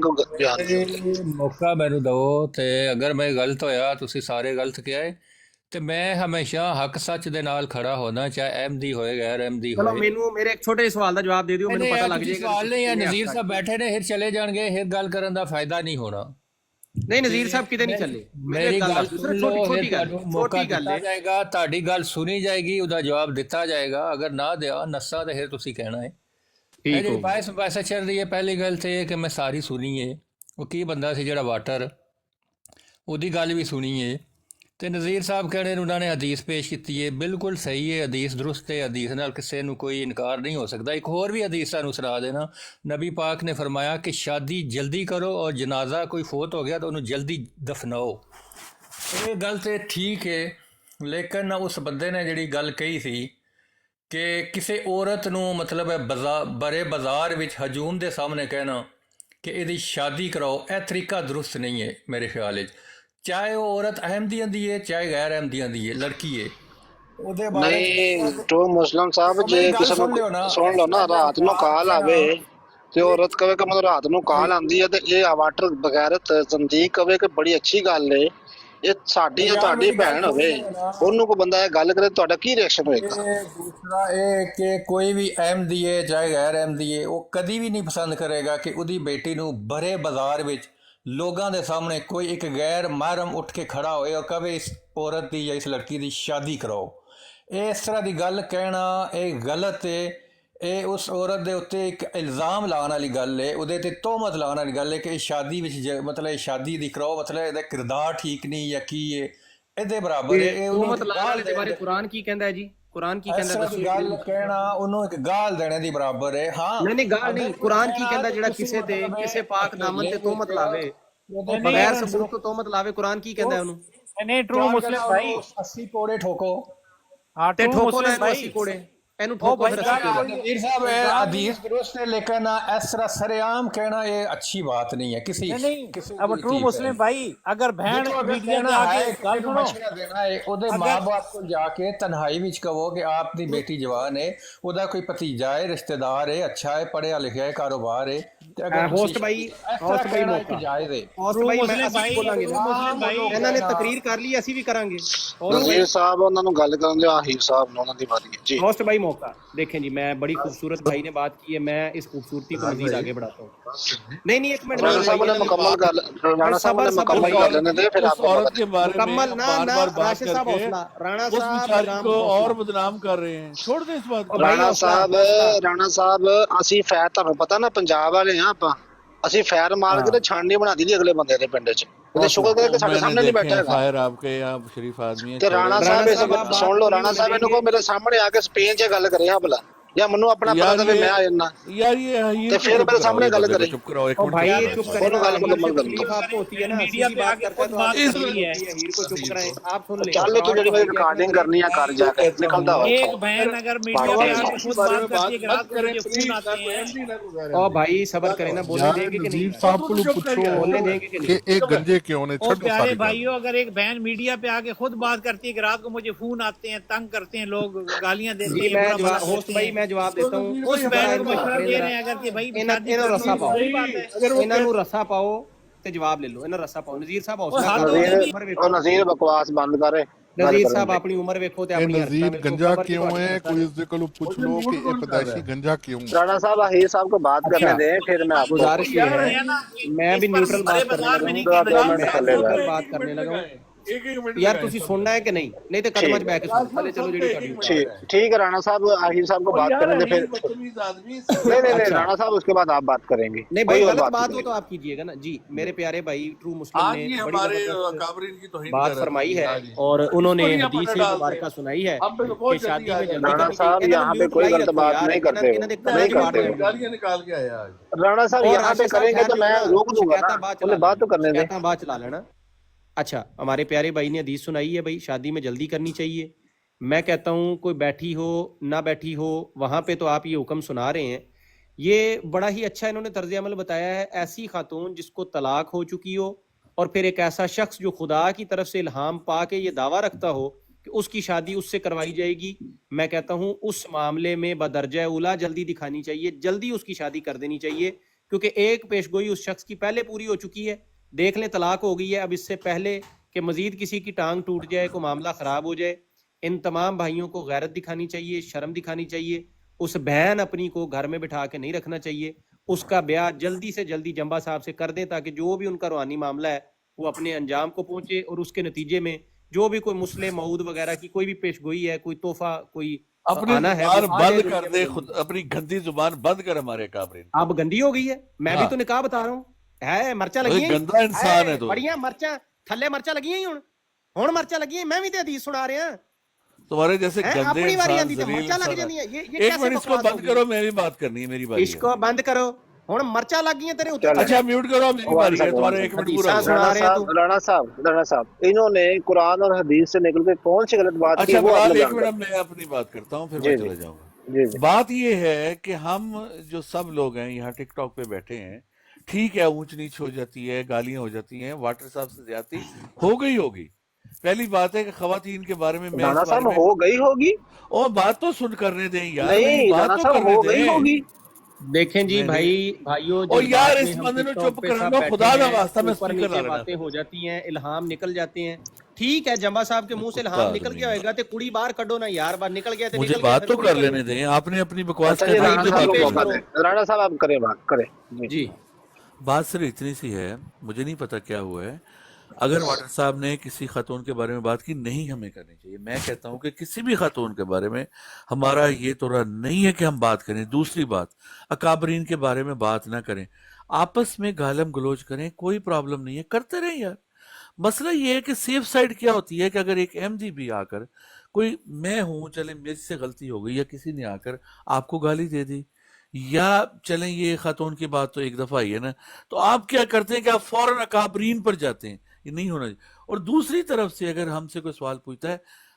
ਮੌਕਾ ਮੈਨੂੰ ਦਿਓ। ਤੇ ਅਗਰ ਮੈਂ ਗਲਤ ਹੋਇਆ, ਤੁਸੀਂ ਸਾਰੇ ਗਲਤ ਕਿਹਾ ਹੈ, ਤੇ ਮੈਂ ਹਮੇਸ਼ਾ ਹੱਕ ਸੱਚ ਦੇ ਨਾਲ ਖੜਾ ਹੋਣਾ, ਚਾਹੇ ਅਹਿਮਦੀ ਹੋਏ ਗੈਰ ਅਹਿਮਦੀ ਹੋਏ। ਮੈਨੂੰ ਮੇਰੇ ਇੱਕ ਛੋਟੇ ਸਵਾਲ ਦਾ ਜਵਾਬ ਦੇ ਦਿਓ, ਮੈਨੂੰ ਪਤਾ ਲੱਗ ਜਾਏਗਾ। ਸਵਾਲ ਨਹੀਂ ਹੈ, ਨਜ਼ੀਰ ਸਾਹਿਬ ਬੈਠੇ ਨੇ, ਫਿਰ ਚਲੇ ਜਾਣਗੇ, ਫਿਰ ਗੱਲ ਕਰਨ ਦਾ ਫਾਇਦਾ ਨਹੀਂ ਹੋਣਾ। ਨਹੀਂ ਨਜ਼ੀਰ ਸਾਹਿਬ ਕਿਤੇ ਨਹੀਂ ਚੱਲੇ। ਮੇਰੀ ਗੱਲ ਮੌਕਾ ਦਿੱਤਾ ਜਾਏਗਾ, ਤੁਹਾਡੀ ਗੱਲ ਸੁਣੀ ਜਾਏਗੀ, ਉਹਦਾ ਜਵਾਬ ਦਿੱਤਾ ਜਾਏਗਾ। ਅਗਰ ਨਾ ਦਿਆ ਨੱਸਾ ਤੇ ਫਿਰ ਤੁਸੀਂ ਕਹਿਣਾ ਹੈ ਜਿਹੜੀ ਪੈਸਾ ਚੱਲ ਰਹੀ ਹੈ। ਪਹਿਲੀ ਗੱਲ ਤੇ ਇਹ ਕਿ ਮੈਂ ਸਾਰੀ ਸੁਣੀ ਹੈ। ਉਹ ਕੀ ਬੰਦਾ ਸੀ ਜਿਹੜਾ ਵਾਟਰ, ਉਹਦੀ ਗੱਲ ਵੀ ਸੁਣੀ ਹੈ। ਤੇ ਨਜ਼ੀਰ ਸਾਹਿਬ ਕਹਿੰਦੇ ਉਹਨਾਂ ਨੇ ਹਦੀਸ ਪੇਸ਼ ਕੀਤੀ ਹੈ, ਬਿਲਕੁਲ ਸਹੀ ਹੈ, ਹਦੀਸ ਦਰੁਸਤ ਹੈ, ਹਦੀਸ ਨਾਲ ਕਿਸੇ ਨੂੰ ਕੋਈ ਇਨਕਾਰ ਨਹੀਂ ਹੋ ਸਕਦਾ। ਇੱਕ ਹੋਰ ਵੀ ਹਦੀਸ ਸਾਨੂੰ ਸੁਣਾ ਦੇਣਾ। ਨਬੀ ਪਾਕ ਨੇ ਫਰਮਾਇਆ ਕਿ ਸ਼ਾਦੀ ਜਲਦੀ ਕਰੋ ਔਰ ਜਨਾਜ਼ਾ ਕੋਈ ਫੌਤ ਹੋ ਗਿਆ ਤਾਂ ਉਹਨੂੰ ਜਲਦੀ ਦਫਨਾਓ। ਇਹ ਗੱਲ ਤੇ ਠੀਕ ਹੈ, ਲੇਕਿਨ ਉਸ ਬੰਦੇ ਨੇ ਜਿਹੜੀ ਗੱਲ ਕਹੀ ਸੀ ਕਿ ਕਿਸੇ ਔਰਤ ਨੂੰ ਮਤਲਬ ਬਰੇ ਬਾਜ਼ਾਰ ਵਿੱਚ ਹਜੂਮ ਦੇ ਸਾਹਮਣੇ ਕਹਿਣਾ ਕਿ ਇਹਦੀ ਸ਼ਾਦੀ ਕਰਾਓ, ਇਹ ਤਰੀਕਾ ਦਰੁਸਤ ਨਹੀਂ ਹੈ ਮੇਰੇ ਖਿਆਲ ਵਿੱਚ। ਚਾਹੇ ਉਹ ਔਰਤ ਅਹਿਮਦੀਆਂ ਦੀ ਹੈ, ਚਾਹੇ ਗੈਰ ਅਹਿਮਦੀਆਂ ਦੀ ਹੈ, ਲੜਕੀ ਹੈ। ਉਹਦੇ ਬਾਰੇ ਨਹੀਂ ਟਰੂ ਮੁਸਲਮ ਸਾਹਿਬ, ਜੇ ਕਿਸੇ ਨੂੰ ਸੁਣ ਲਓ ਨਾ, ਰਾਤ ਨੂੰ ਕਾਲ ਆਵੇ ਤੇ ਔਰਤ ਕਵੇ ਕਿ ਮਤਲਬ ਰਾਤ ਨੂੰ ਕਾਲ ਆਉਂਦੀ ਹੈ ਤੇ ਇਹ ਵਾਟਰ ਬਗੈਰਤ ਜ਼ੰਦੀਕ ਕਵੇ ਕਿ ਬੜੀ ਅੱਛੀ ਗੱਲ ਹੈ। ਇਹ ਸਾਡੀ ਜਾਂ ਤੁਹਾਡੀ ਭੈਣ ਹੋਵੇ, ਉਹਨੂੰ ਕੋਈ ਬੰਦਾ ਇਹ ਗੱਲ ਕਰੇ, ਤੁਹਾਡਾ ਕੀ ਰਿਐਕਸ਼ਨ ਹੋਏਗਾ? ਦੂਸਰਾ ਇਹ ਕਿ ਕੋਈ ਵੀ ਅਹਿਮਦੀ ਹੈ ਚਾਹੇ ਗੈਰ ਅਹਿਮਦੀ ਹੈ, ਉਹ ਕਦੀ ਵੀ ਨਹੀਂ ਪਸੰਦ ਕਰੇਗਾ ਕਿ ਉਹਦੀ ਬੇਟੀ ਨੂੰ ਬਰੇ ਬਾਜ਼ਾਰ ਵਿੱਚ ਲੋਕਾਂ ਦੇ ਸਾਹਮਣੇ ਕੋਈ ਇੱਕ ਗੈਰ ਮਹਿਰਮ ਉੱਠ ਕੇ ਖੜਾ ਹੋਏ ਔਰ ਕਵੇ ਇਸ ਔਰਤ ਦੀ ਜਾਂ ਇਸ ਲੜਕੀ ਦੀ ਸ਼ਾਦੀ ਕਰਾਓ। ਇਹ ਇਸ ਤਰ੍ਹਾਂ ਦੀ ਗੱਲ ਕਹਿਣਾ ਇਹ ਗਲਤ ਹੈ। ਇਹ ਉਸ ਔਰਤ ਦੇ ਉੱਤੇ ਇੱਕ ਇਲਜ਼ਾਮ ਲਾਉਣ ਵਾਲੀ ਗੱਲ ਹੈ, ਉਹਦੇ ਤੇ ਤੋਹਮਤ ਲਾਉਣ ਵਾਲੀ ਗੱਲ ਹੈ ਕਿ ਸ਼ਾਦੀ ਵਿੱਚ ਮਤਲਬ ਸ਼ਾਦੀ ਦੀ ਕਰਾਓ, ਮਤਲਬ ਇਹਦਾ ਕਿਰਦਾਰ ਠੀਕ ਨਹੀਂ ਜਾਂ ਕੀ ਹੈ, ਇਹਦੇ ਬਰਾਬਰ ਹੈ। ਇਹ ਤੋਹਮਤ ਲਾਉਣ ਵਾਲੇ ਦੇ ਬਾਰੇ ਕੁਰਾਨ ਕੀ ਕਹਿੰਦਾ ਹੈ ਜੀ? ਕੁਰਾਨ ਕੀ ਕਹਿੰਦਾ? ਦੱਸੋ। ਗੱਲ ਕਹਿਣਾ ਉਹਨੂੰ ਇੱਕ ਗਾਲ ਦੇਣੇ ਦੀ ਬਰਾਬਰ ਹੈ। ਹਾਂ ਨਹੀਂ ਗਾਲ ਨਹੀਂ, ਕੁਰਾਨ ਕੀ ਕਹਿੰਦਾ ਜਿਹੜਾ ਕਿਸੇ ਤੇ ਕਿਸੇ ਪਾਕ ਦਾਮਨ ਤੇ ਤੋਹਮਤ ਲਾਵੇ, ਬਗੈਰ ਸਬੂਤ ਤੋਂ ਤੋਹਮਤ ਲਾਵੇ, ਕੁਰਾਨ ਕੀ ਕਹਿੰਦਾ ਉਹਨੂੰ? ਨਹੀਂ ਟਰੂ ਮੁਸਲਿਮ ਭਾਈ 80 ਕੋੜੇ ਠੋਕੋ। ਹਾਂ ਤੇ ਠੋਕੋ ਨਾ 80 ਕੋੜੇ। ਇਹਨੂੰ ਠੋਕੋ ਫਿਰ ਅਸੀਂ ਕੋਈ नज़ीर साहब हदीस दुरुस्त है, लेकिन इस तरह सरेआम कहना ये अच्छी बात नहीं है किसी नहीं किसी अब भी ट्रू चीज़ मुस्लिम पे। भाई अगर बहन देखो, अगर मीडिया कहना में आके है गल कि सुनो मशवरा देना है ਉਹਦੇ ਮਾਂ-ਬਾਪ ਕੋਲ ਜਾ ਕੇ ਤਨਹਾਈ ਵਿੱਚ ਕਹੋ ਕਿ ਆਪ ਦੀ ਬੇਟੀ ਜਵਾਨ ਹੈ, ਉਹਦਾ ਕੋਈ ਭਤੀਜਾ ਹੈ, ਰਿਸ਼ਤੇਦਾਰ ਹੈ, ਅੱਛਾ ਹੈ, ਪੜ੍ਹਿਆ ਲਿਖਿਆ ਹੈ, ਕਾਰੋਬਾਰ ਹੈ, ਤੇ ਅगर ਹੋਸਟ ਭਾਈ ਮੌਕਾ ਜਾਇਜ਼ ਹੈ। ਹੋਸਟ ਭਾਈ ਮੈਂ ਅਸੀਂ ਬੋਲਾਂਗੇ ਇਹਨਾਂ ਨੇ ਤਕਰੀਰ ਕਰ ਲਈ, ਅਸੀਂ ਵੀ ਕਰਾਂਗੇ। ਨਜ਼ੀਰ ਸਾਹਿਬ ਉਹਨਾਂ ਨੂੰ ਗੱਲ ਕਰਨ ਦਿਓ, ਆਹਿਰ ਸਾਹਿਬ ਨੂੰ ਉਹਨਾਂ ਦੀ ਵਾਰੀ ਹੈ ਜੀ। होस्ट भाई मौका देखें जी, मैं बड़ी खूबसूरत भाई ने बात की है, मैं इस खूबसूरती को मजीद आगे बढ़ाता हूँ। नहीं एक मिनट, राणा साहब ने मुकम्मल कर राणा साहब ने मुकम्मल कर लेने दे, फिर आप औरत के बारे में मुकम्मल ना ना बार-बार बात राशिद साहब करके हौसला, राणा उस साहब बेचारी को और बदनाम कर रहे हैं। छोड़ दें इस बात को। ਰਾਣਾ ਸਾਹਿਬ ਅਸੀਂ ਫੈਰ, ਤੁਹਾਨੂੰ ਪਤਾ ਨਾ ਪੰਜਾਬ ਵਾਲੇ ਆ ਆਪਾਂ, ਅਸੀਂ ਫੈਰ ਮਾਰ ਕੇ ਤੇ ਛਾਣਨੀ ਬਣਾ ਦਿੱਤੀ ਅਗਲੇ ਬੰਦੇ ਦੇ ਪਿੰਡ 'ਚ। ਉਹਦੇ ਸ਼ੁਕਰ ਕਰੇ ਕਿ ਸਾਡੇ ਸਾਹਮਣੇ ਨਹੀਂ ਬੈਠਾ ਹੈਗਾ। फायर आपके यहाँ शरीफ आदमी है। ਤੇ ਰਾਣਾ ਸਾਹਿਬ ਇਸ ਸੁਣ ਲਓ, ਰਾਣਾ ਸਾਹਿਬ ਇਹਨੂੰ ਕਹੋ ਮੇਰੇ ਸਾਹਮਣੇ ਆ ਕੇ ਸਪੇਨ 'ਚ ਗੱਲ ਕਰੇ ਹਾਂ ਭਲਾ, ਜਾਂ ਮੈਨੂੰ ਆਪਣਾ ਪਤਾ ਦੇਵੇ, ਮੈਂ ਆ ਜਾਣਾ यार ये ਤੇ ਫਿਰ ਮੇਰੇ ਸਾਹਮਣੇ ਗੱਲ ਕਰੇ। चुप कराओ एक ओ मिनट। भाई चुप करें ना, ਗੱਲ ਮੁਕੰਮਲ कर तकलीफ आपको होती है ना, मीडिया पे आके खुद बात करनी है, हीर को चुप कराएं, आप सुन ले। ਚੱਲ ਤੂੰ ਜਿਹੜੀ ਮੇਰੀ ਰਿਕਾਰਡਿੰਗ ਕਰਨੀ ਆ ਕਰ ਜਾ ਕੇ, ਨਿਕਲਦਾ ਹੋ। एक बहन अगर मीडिया पे आके खुद बात करती है कि रात को मुझे फोन आते हैं। ओ भाई सब्र करें ना, बोलने देंगे कि नहीं, साहब को पूछो बोलने देंगे कि नहीं। कि एक गंजे क्यों ने ओ प्यारे भाइयों, अगर एक बहन मीडिया पे आके खुद बात करती है कि रात को मुझे फोन आते हैं, तंग करते हैं लोग, गालियां देते जी हैं, मैं बुरा भला होस्ट बोलते भाई हैं, मैं जवाब देता हूँ। उस बहन को मशवरा दे रहे हैं अगर कि भाई शादी ਇਹਨਾਂ करनी रस्सा है, पाओ, सही बात है। ਇਹਨਾਂ ਨੂੰ ਰੱਸਾ ਪਾਓ ਤੇ ਜਵਾਬ ਲੈ ਲਓ, ਇਹਨਾਂ ਰੱਸਾ ਪਾਓ। ਨਜ਼ੀਰ ਸਾਹਿਬ ਹੌਸਲਾ ਹੱਥ ਕਰੋ, ਧੋ ਉਮਰ ਉਹ ਵੇਖੋ, ਨਜ਼ੀਰ ਬਕਵਾਸ ਬੰਦ ਕਰੇ। ਨਜ਼ੀਰ ਸਾਹਿਬ ਆਪਣੀ ਉਮਰ ਵੇਖੋ ਤੇ ਆਪਣੀ नजीर गंजा क्यों है, कोई इससे को पूछ लो कि ये पैदाइशी गंजा क्यों है। राणा साहब आहिर साहब को बात करने दें, फिर मैं आपको गुजारिश ये है, मैं भी न्यूट्रल बात करने लगा, बात करने लगा यार, तुसी सुनना है कि नहीं, नहीं तो कदम च बैठ के सुन, पहले चलो जेडी ठीक है। राणा साहब आहिर साहब को बात करने दें, फिर नहीं राणा साहब उसके बाद आप बात करेंगे। नहीं भाई गलत बात हो तो आप कीजिएगा ना जी। मेरे प्यारे भाई ट्रू मुस्लिम ने हमारे काबरीन की तौहीन बात फरमाई है और उन्होंने हदीस मुबारक सुनाई है कि शादी में जल्दी राणा साहब यहाँ पे कोई गलत बात नहीं करते, नहीं करते। गालियां निकाल के आया आज। राणा साहब यहाँ पे करेंगे तो मैं रोक दूंगा ना, उन्हें बात तो करने दें। बात चला लेना। अच्छा, हमारे प्यारे भाई ने हदीस सुनाई है भाई शादी में जल्दी करनी चाहिए। मैं कहता हूँ कोई बैठी हो ना बैठी हो, वहाँ पे तो आप ये हुक्म सुना रहे हैं, ये बड़ा ही अच्छा इन्होंने तर्ज अमल बताया है। ऐसी खातून जिसको तलाक हो चुकी हो और फिर एक ऐसा शख्स जो खुदा की तरफ से इल्हाम पा के ये दावा रखता हो कि उसकी शादी उससे करवाई जाएगी, मैं कहता हूँ उस मामले में बदरजा उला जल्दी दिखानी चाहिए, जल्दी उसकी शादी कर देनी चाहिए, क्योंकि एक पेशगोई उस शख्स की पहले पूरी हो चुकी है। देख लें तलाक हो गई है, अब इससे पहले कि मजीद किसी की टांग टूट जाए, कोई मामला ख़राब हो जाए, इन तमाम भाइयों को गैरत दिखानी चाहिए, शर्म दिखानी चाहिए। उस बहन अपनी को घर में बिठा के नहीं रखना चाहिए, उसका ब्याह जल्दी से जल्दी जंबा साहब से कर दें ताकि जो भी उनका रूहानी मामला है वो अपने अंजाम को पहुंचे और उसके नतीजे में जो भी कोई मुस्लिम मऊद वगैरह की कोई भी पेशगोई है, कोई तोहफा, कोई अपनी आना है, जुबान बंद कर दे, खुद अपनी गंदी जुबान बंद कर हमारे काबरीन। अब गंदी हो गई है, मैं भी तो निकाह बता रहा हूँ है, मर्चा लगी गंदा इंसान है तू। बड़ियां मर्चा थल्ले मर्चा लगी हुण मर्चा लगी, मैं भी तो हदीस सुना रहा हूं। तुम्हारे जैसे गंदे अपनी वारी इंसान आंदी तो मर्चा लग जाती है। ये एक मिनट इसको बंद करो, मेरी बात करनी है, मेरी बारी है। इसको बंद करो, हुण मर्चा लग गई तेरे ऊपर। अच्छा म्यूट करो, मेरी बारी है, तुम्हारे 1 मिनट पूरा। राणा साहब इन्होंने कुरान और हदीस से निकल के कौन सी गलत बात की? अच्छा फिलहाल 1 मिनट मैं अपनी बात करता हूँ, फिर मैं चला जाऊंगा। बात ये है कि हम जो सब लोग हैं यहाँ टिकटॉक पे बैठे हैं, ठीक है ऊंच नीच हो जाती है, गालियां हो जाती हैं, वाटर साहब से ज्यादती होगी। पहली बात है कि खवातीन के बारे में मैं राणा साहब हो गई होगी, और बात तो सुन करने दें यार, नहीं बात राणा तो साहब करने हो गई होगी। देखें जी भाइयों, और यार इस बंदे ने चुप कर लो, खुदा ना वास्ता में स्पीकर ला रहा। बातें हो जाती हैं, इल्हाम निकल जाते हैं, ठीक है जंबा साहब के मुंह से इल्हाम निकल गया होगा तो कुड़ी बाहर कढो ना यार, बाहर निकल गया तो मुझे बात तो कर लेने दें, आपने अपनी बकवास राणा साहब आप करें जी। बात सिर्फ इतनी सी है, मुझे नहीं पता क्या हुआ है, अगर वाटर साहब ने किसी खातून के बारे में बात की, नहीं हमें करनी चाहिए। मैं कहता हूं कि किसी भी खातून के बारे में हमारा ये तोरा नहीं है कि हम बात करें। दूसरी बात, अकाबरीन के बारे में बात ना करें, आपस में गालम गलोच करें, कोई प्रॉब्लम नहीं है, करते रहें यार। मसला ये है कि सेफ साइड क्या होती है कि अगर एक एमडी भी आकर, कोई मैं हूं, चले मेरे से गलती हो गई, या किसी ने आकर आपको गाली दे दी, या चलें ये खातून की बात तो एक दफ़ा ही है ना, तो आप क्या करते हैं कि आप फौरन अकाबरीन पर जाते हैं, ये नहीं होना चाहिए। और दूसरी तरफ से अगर हमसे कोई सवाल पूछता है,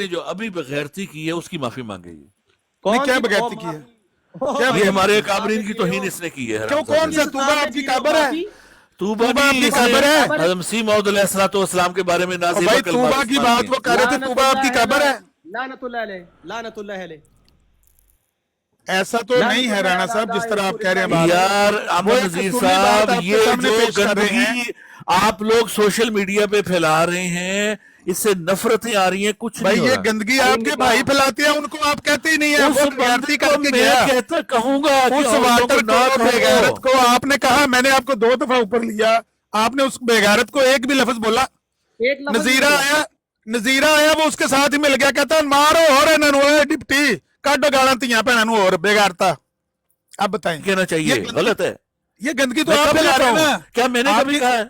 नहीं, जो अभी बगैरती की है उसकी माफी मांगे। नहीं, क्या बगैरती की है? ये हमारे काबरीन की तौहीन इसने की है। क्यों, कौन सा तूबा आपकी काबर है? तूबा आपकी कब्र है? हज़रत मसीह मौऊद अलैहिस्सलाम के बारे में नाज़िल भाई तूबा की बात वो कर रहे थे, तूबा आपकी कब्र है? लानतुल्लाह अलैह। ऐसा तो नहीं है राणा साहब जिस तरह आप कह रहे हैं। यार अमर नजीर साहब, ये जो गंदगी आप लोग सोशल मीडिया पे फैला रहे हैं, इससे नफरतें आ रही हैं। कुछ भाई नहीं हो ये रहा। गंदगी आपके भाई फैलाते हैं, उनको आप कहते ही नहीं है। उस वो बंदे बेइज्जती को करके मैं गया कहता कहूंगा कि उस औरतों वाटर को ना को, कहो। बेगैरत को आपने कहा, मैंने आपको 2 दफा ऊपर लिया, आपने उस बेगैरत को एक भी लफ्ज बोला? नजीरा आया वो उसके साथ ही मिल गया, कहता मारो और इन्होंने डिप्टी काटो गाला धियां भैनों नूं और बेगारता। अब बताएं, कहना चाहिए गलत है। ये गंदगी तो मैं आप कब फैला कह रहे रहा हैं हूं? ना। क्या मैंने कभी कहा है?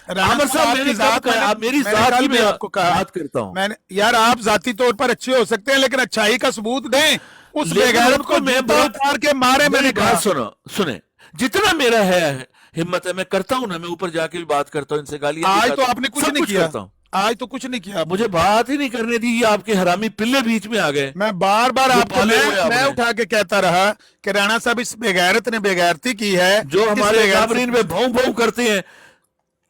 आमिर साहब, मैंने कब कहा? आप मेरी जात की मैं आपको कहा बात करता हूं। मैंने, यार आप जाती तौर पर अच्छे हो सकते हैं, लेकिन अच्छाई का सबूत दें। उस लेकिन बेगैरत उनको को मैं जूता बहुत मार के मारे, मैंने मेरी कहा। बात सुनो, सुने, जितना मेरा है हिम्मत है मैं करता हूं ना, मैं ऊपर जाके भी बात करता हूं, इनसे गालियां आज देता तो हूं, आपने कुछ सब नहीं किया, करता हूं। आज तो कुछ नहीं किया। मुझे बात ही नहीं करने दी, ये आपके हरामी पिल्ले बीच में आ गए। मैं बार बार जो आपको पाले हुए मैं आपने। उठा के कहता रहा कि राणा साहब इस बेगैरत ने बेगैरती की है, जो इस हमारे बेगैरत काबरीन में भौं भौं करते हैं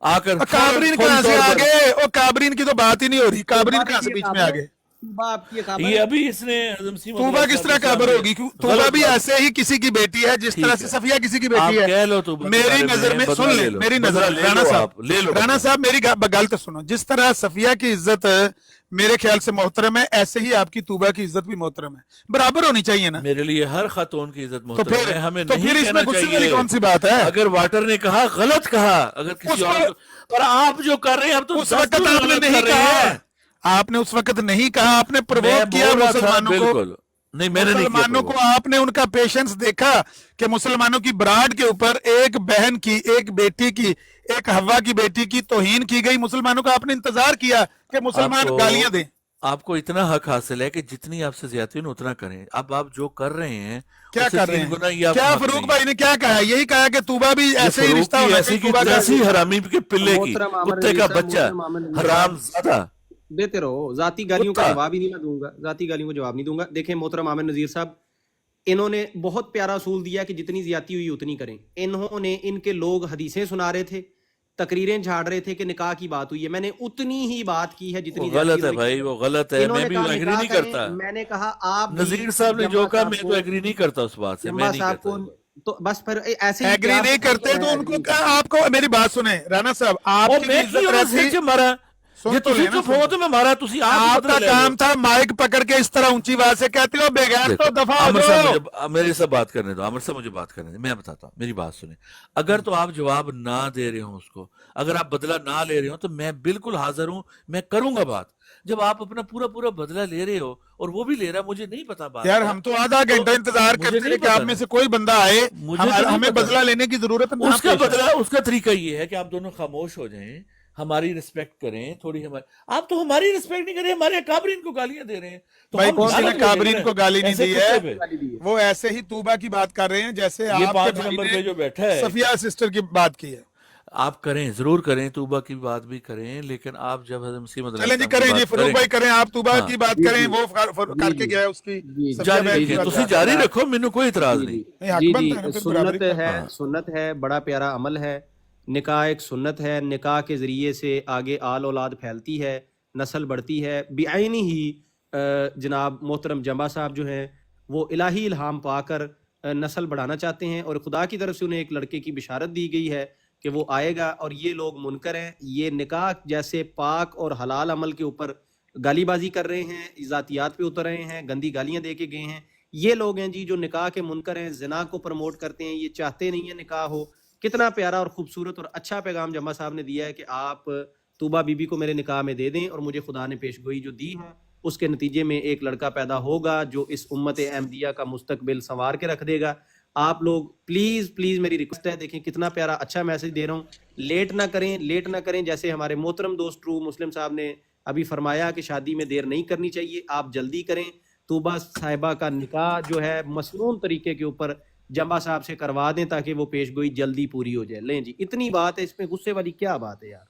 आकर। काबरीन कहाँ से आ गए? और काबरीन की तो बात ही नहीं हो रही, काबरीन कहाँ से बीच में आ गए? ये अभी इसने तूबा किस तरह काबर होगी? तूबा भी ऐसे ही किसी की बेटी है जिस तरह से सफिया किसी की बेटी है। कह लो तूबा, मेरी नजर में सुन ले, मेरी नजर, राणा साहब, राणा साहब मेरी गल तो सुनो। जिस तरह सफिया की इज्जत मेरे ख्याल से मोहतरम है, ऐसे ही आपकी तूबा की इज्जत भी मोहतरम है, बराबर होनी चाहिए ना। मेरे लिए हर खातून की इज्जत तो मोहतरम फिर है, हमें तो नहीं फिर इसमें कहना गुस्से वाली चाहिए। कौन सी बात है? अगर वाटर ने कहा गलत कहा, अगर किसी और को, पर आप जो कर रहे हैं आप तो उस वक्त आपने नहीं कहा, आपने उस वक्त नहीं कहा, आपने प्रवोक किया मुसलमानों को। नहीं, मैंने नहीं मुसलमानों को आपने उनका पेशेंस देखा कि मुसलमानों की ब्राड के ऊपर एक बहन की, एक बेटी की, एक हवा की बेटी की तौहीन की गई। मुसलमानों का आपने इंतजार किया कि मुसलमान गालियां दें। आपको इतना हक हासिल है कि जितनी आपसे ज्यादा हो उतना करें। अब आप जो कर रहे हैं क्या उससे कर रहे 3 गुना हैं? ये आप क्या हक फरूक नहीं। भाई ने क्या कहा? यही कहा कि तूबा भी ऐसे ही रिश्ता होना ऐसी चाहिए, तूबा का ऐसी हरामी के पिल्ले की, कुत्ते का बच्चा, हराम ज्यादा देते रहो। जाती गालियों का जवाब ही नहीं मैं दूंगा, जाती गालियों को जवाब नहीं दूंगा। देखें मोहतरम आमिर नजीर साहब, इन्होंने बहुत प्यारा असूल दिया कि जितनी ज्यादती हुई उतनी करें। इन्होंने, इनके लोग हदीसें सुना रहे थे, तकरीरें झाड़ रहे थे कि निकाह की बात हुई है, मैंने उतनी ही बात की है जितनी गलत है भाई, वो गलत है। मैं भी एग्री नहीं करता। मैंने कहा आप नजीर साहब ने जो कहा मैं तो एग्री नहीं करता उस बात से, मैं नहीं करता। तो बस फिर ऐसे एग्री नहीं करते तो उनको आपको मेरी बात सुने राणा साहब, आपकी इज्जत रहती मारा सुन तो लेना, तो मैं मारा तुसी आपका काम था माइक पकड़ के इस तरह ऊंची आवाज से कहते हो बेगैर तो दफा हो जाओ। मेरे से बात करने दो, आमिर साहब मुझे बात करने दो, मैं बताता हूँ, मेरी बात सुने। अगर तो आप जवाब ना दे रहे हो उसको, अगर आप बदला ना ले रहे हो, तो मैं बिल्कुल हाजिर हूँ, मैं करूंगा बात। जब आप अपना पूरा पूरा बदला ले रहे हो और वो भी ले रहा है, मुझे नहीं पता बात। यार हम तो आधा घंटा इंतजार करते हैं कि आप में से कोई बंदा आए, हमें बदला लेने की जरूरत है। उसका बदला, उसका तरीका ये है कि आप दोनों खामोश हो जाएं, हमारी रिस्पेक्ट करें थोड़ी। हमारी, आप तो हमारी रिस्पेक्ट नहीं कर रहे, हमारे काबरीन को गालियां दे रहे हैं। तो भाई कौन सी काबरीन को गाली नहीं दी है? वो ऐसे ही तूबा की बात कर रहे हैं जैसे आप 5 नंबर पे जो बैठा है सफिया सिस्टर की बात की है। आप करें, जरूर करें, तूबा की बात भी करें, लेकिन आप जब हज़रत मसीह मौऊद चलें जी करें जी, फरूक भाई करें, आप तूबा की बात करें, वो करके गया है उसकी जारी रखो, मैंने कोई इतराज नहीं। सुन्नत है, बड़ा प्यारा अमल है। निकाह एक सुन्नत है, निकाह के ज़रिए से आगे आल औलाद फैलती है, नस्ल बढ़ती है। बेआईनी ही जनाब मोहतरम जंबा साहब जो हैं वो इलाही इल्हाम पाकर नस्ल बढ़ाना चाहते हैं, और खुदा की तरफ से उन्हें एक लड़के की बिशारत दी गई है कि वो आएगा। और ये लोग मुनकर हैं, ये निकाह जैसे पाक और हलाल अमल के ऊपर गालीबाजी कर रहे हैं, ज़ातियात पे उतर रहे हैं, गंदी गालियाँ दे के गए हैं। ये लोग हैं जी जो निकाह के मुनकर हैं, ज़िना को प्रमोट करते हैं, ये चाहते नहीं है निकाह हो। कितना प्यारा और खूबसूरत और अच्छा पैगाम जम्मा साहब ने दिया है कि आप तूबा बीबी को मेरे निकाह में दे दें, और मुझे खुदा ने पेशगोई जो दी है उसके नतीजे में एक लड़का पैदा होगा जो इस उम्मत अहमदिया का मुस्तकबिल संवार के रख देगा। आप लोग प्लीज़ प्लीज़ मेरी रिक्वेस्ट है, देखें कितना प्यारा अच्छा मैसेज दे रहा हूँ। लेट ना करें, जैसे हमारे मोहतरम दोस्त ट्रू मुस्लिम साहब ने अभी फरमाया कि शादी में देर नहीं करनी चाहिए, आप जल्दी करें। तूबा साहिबा का निकाह जो है मसनून तरीके के ऊपर जंबा साहब से करवा दें ताकि वो पेशगोई जल्दी पूरी हो जाए। लें जी, इतनी बात है, इसमें गुस्से वाली क्या बात है यार।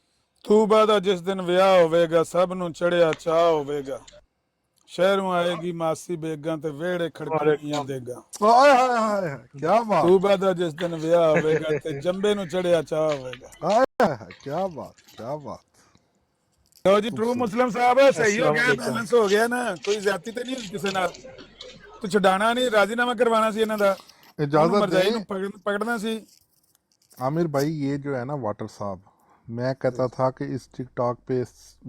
तूबा दा जिस दिन विआह होवेगा सब नूं चढ़िया चाह होवेगा, ਸ਼ਹਿਰੋਂ ਆਏਗੀ ਮਾਸੀ ਬੇਗਾਂ ਤੇ ਵਿਹੜੇ ਖੜਕਣੀਆਂ ਦੇਗਾ। ਹਾਏ ਹਾਏ ਹਾਏ ਕੀ ਬਾਤ, ਤੂਬਾ ਦਾ ਜਿਸ ਦਿਨ ਵਿਆਹ ਹੋਵੇਗਾ ਤੇ ਜੰਬੇ ਨੂੰ ਚੜਿਆ ਚਾਹ ਹੋਵੇਗਾ। ਹਾਏ ਹਾਏ ਕੀ ਬਾਤ, ਕੀ ਬਾਤ। ਲਓ ਜੀ ਟਰੂ ਮੁਸਲਿਮ ਸਾਹਿਬ ਸਹੀ ਹੋ ਗਿਆ, ਬੈਲੈਂਸ ਹੋ ਗਿਆ ਨਾ, ਕੋਈ ਜ਼ਿਆਦਤੀ ਤੇ ਨਹੀਂ ਹੋਈ ਕਿਸੇ ਨਾਲ। ਤੂੰ ਛਡਾਣਾ ਨਹੀਂ, ਰਾਜ਼ੀਨਾਮਾ ਕਰਵਾना ਸੀ ਇਹਨਾਂ ਦਾ, इजाजत ਮਰਜਾਈ दे ਨੂੰ पकड़ना सी। आमिर भाई, ये जो है ना वाटर साहब, मैं कहता था कि इस टिकटॉक पे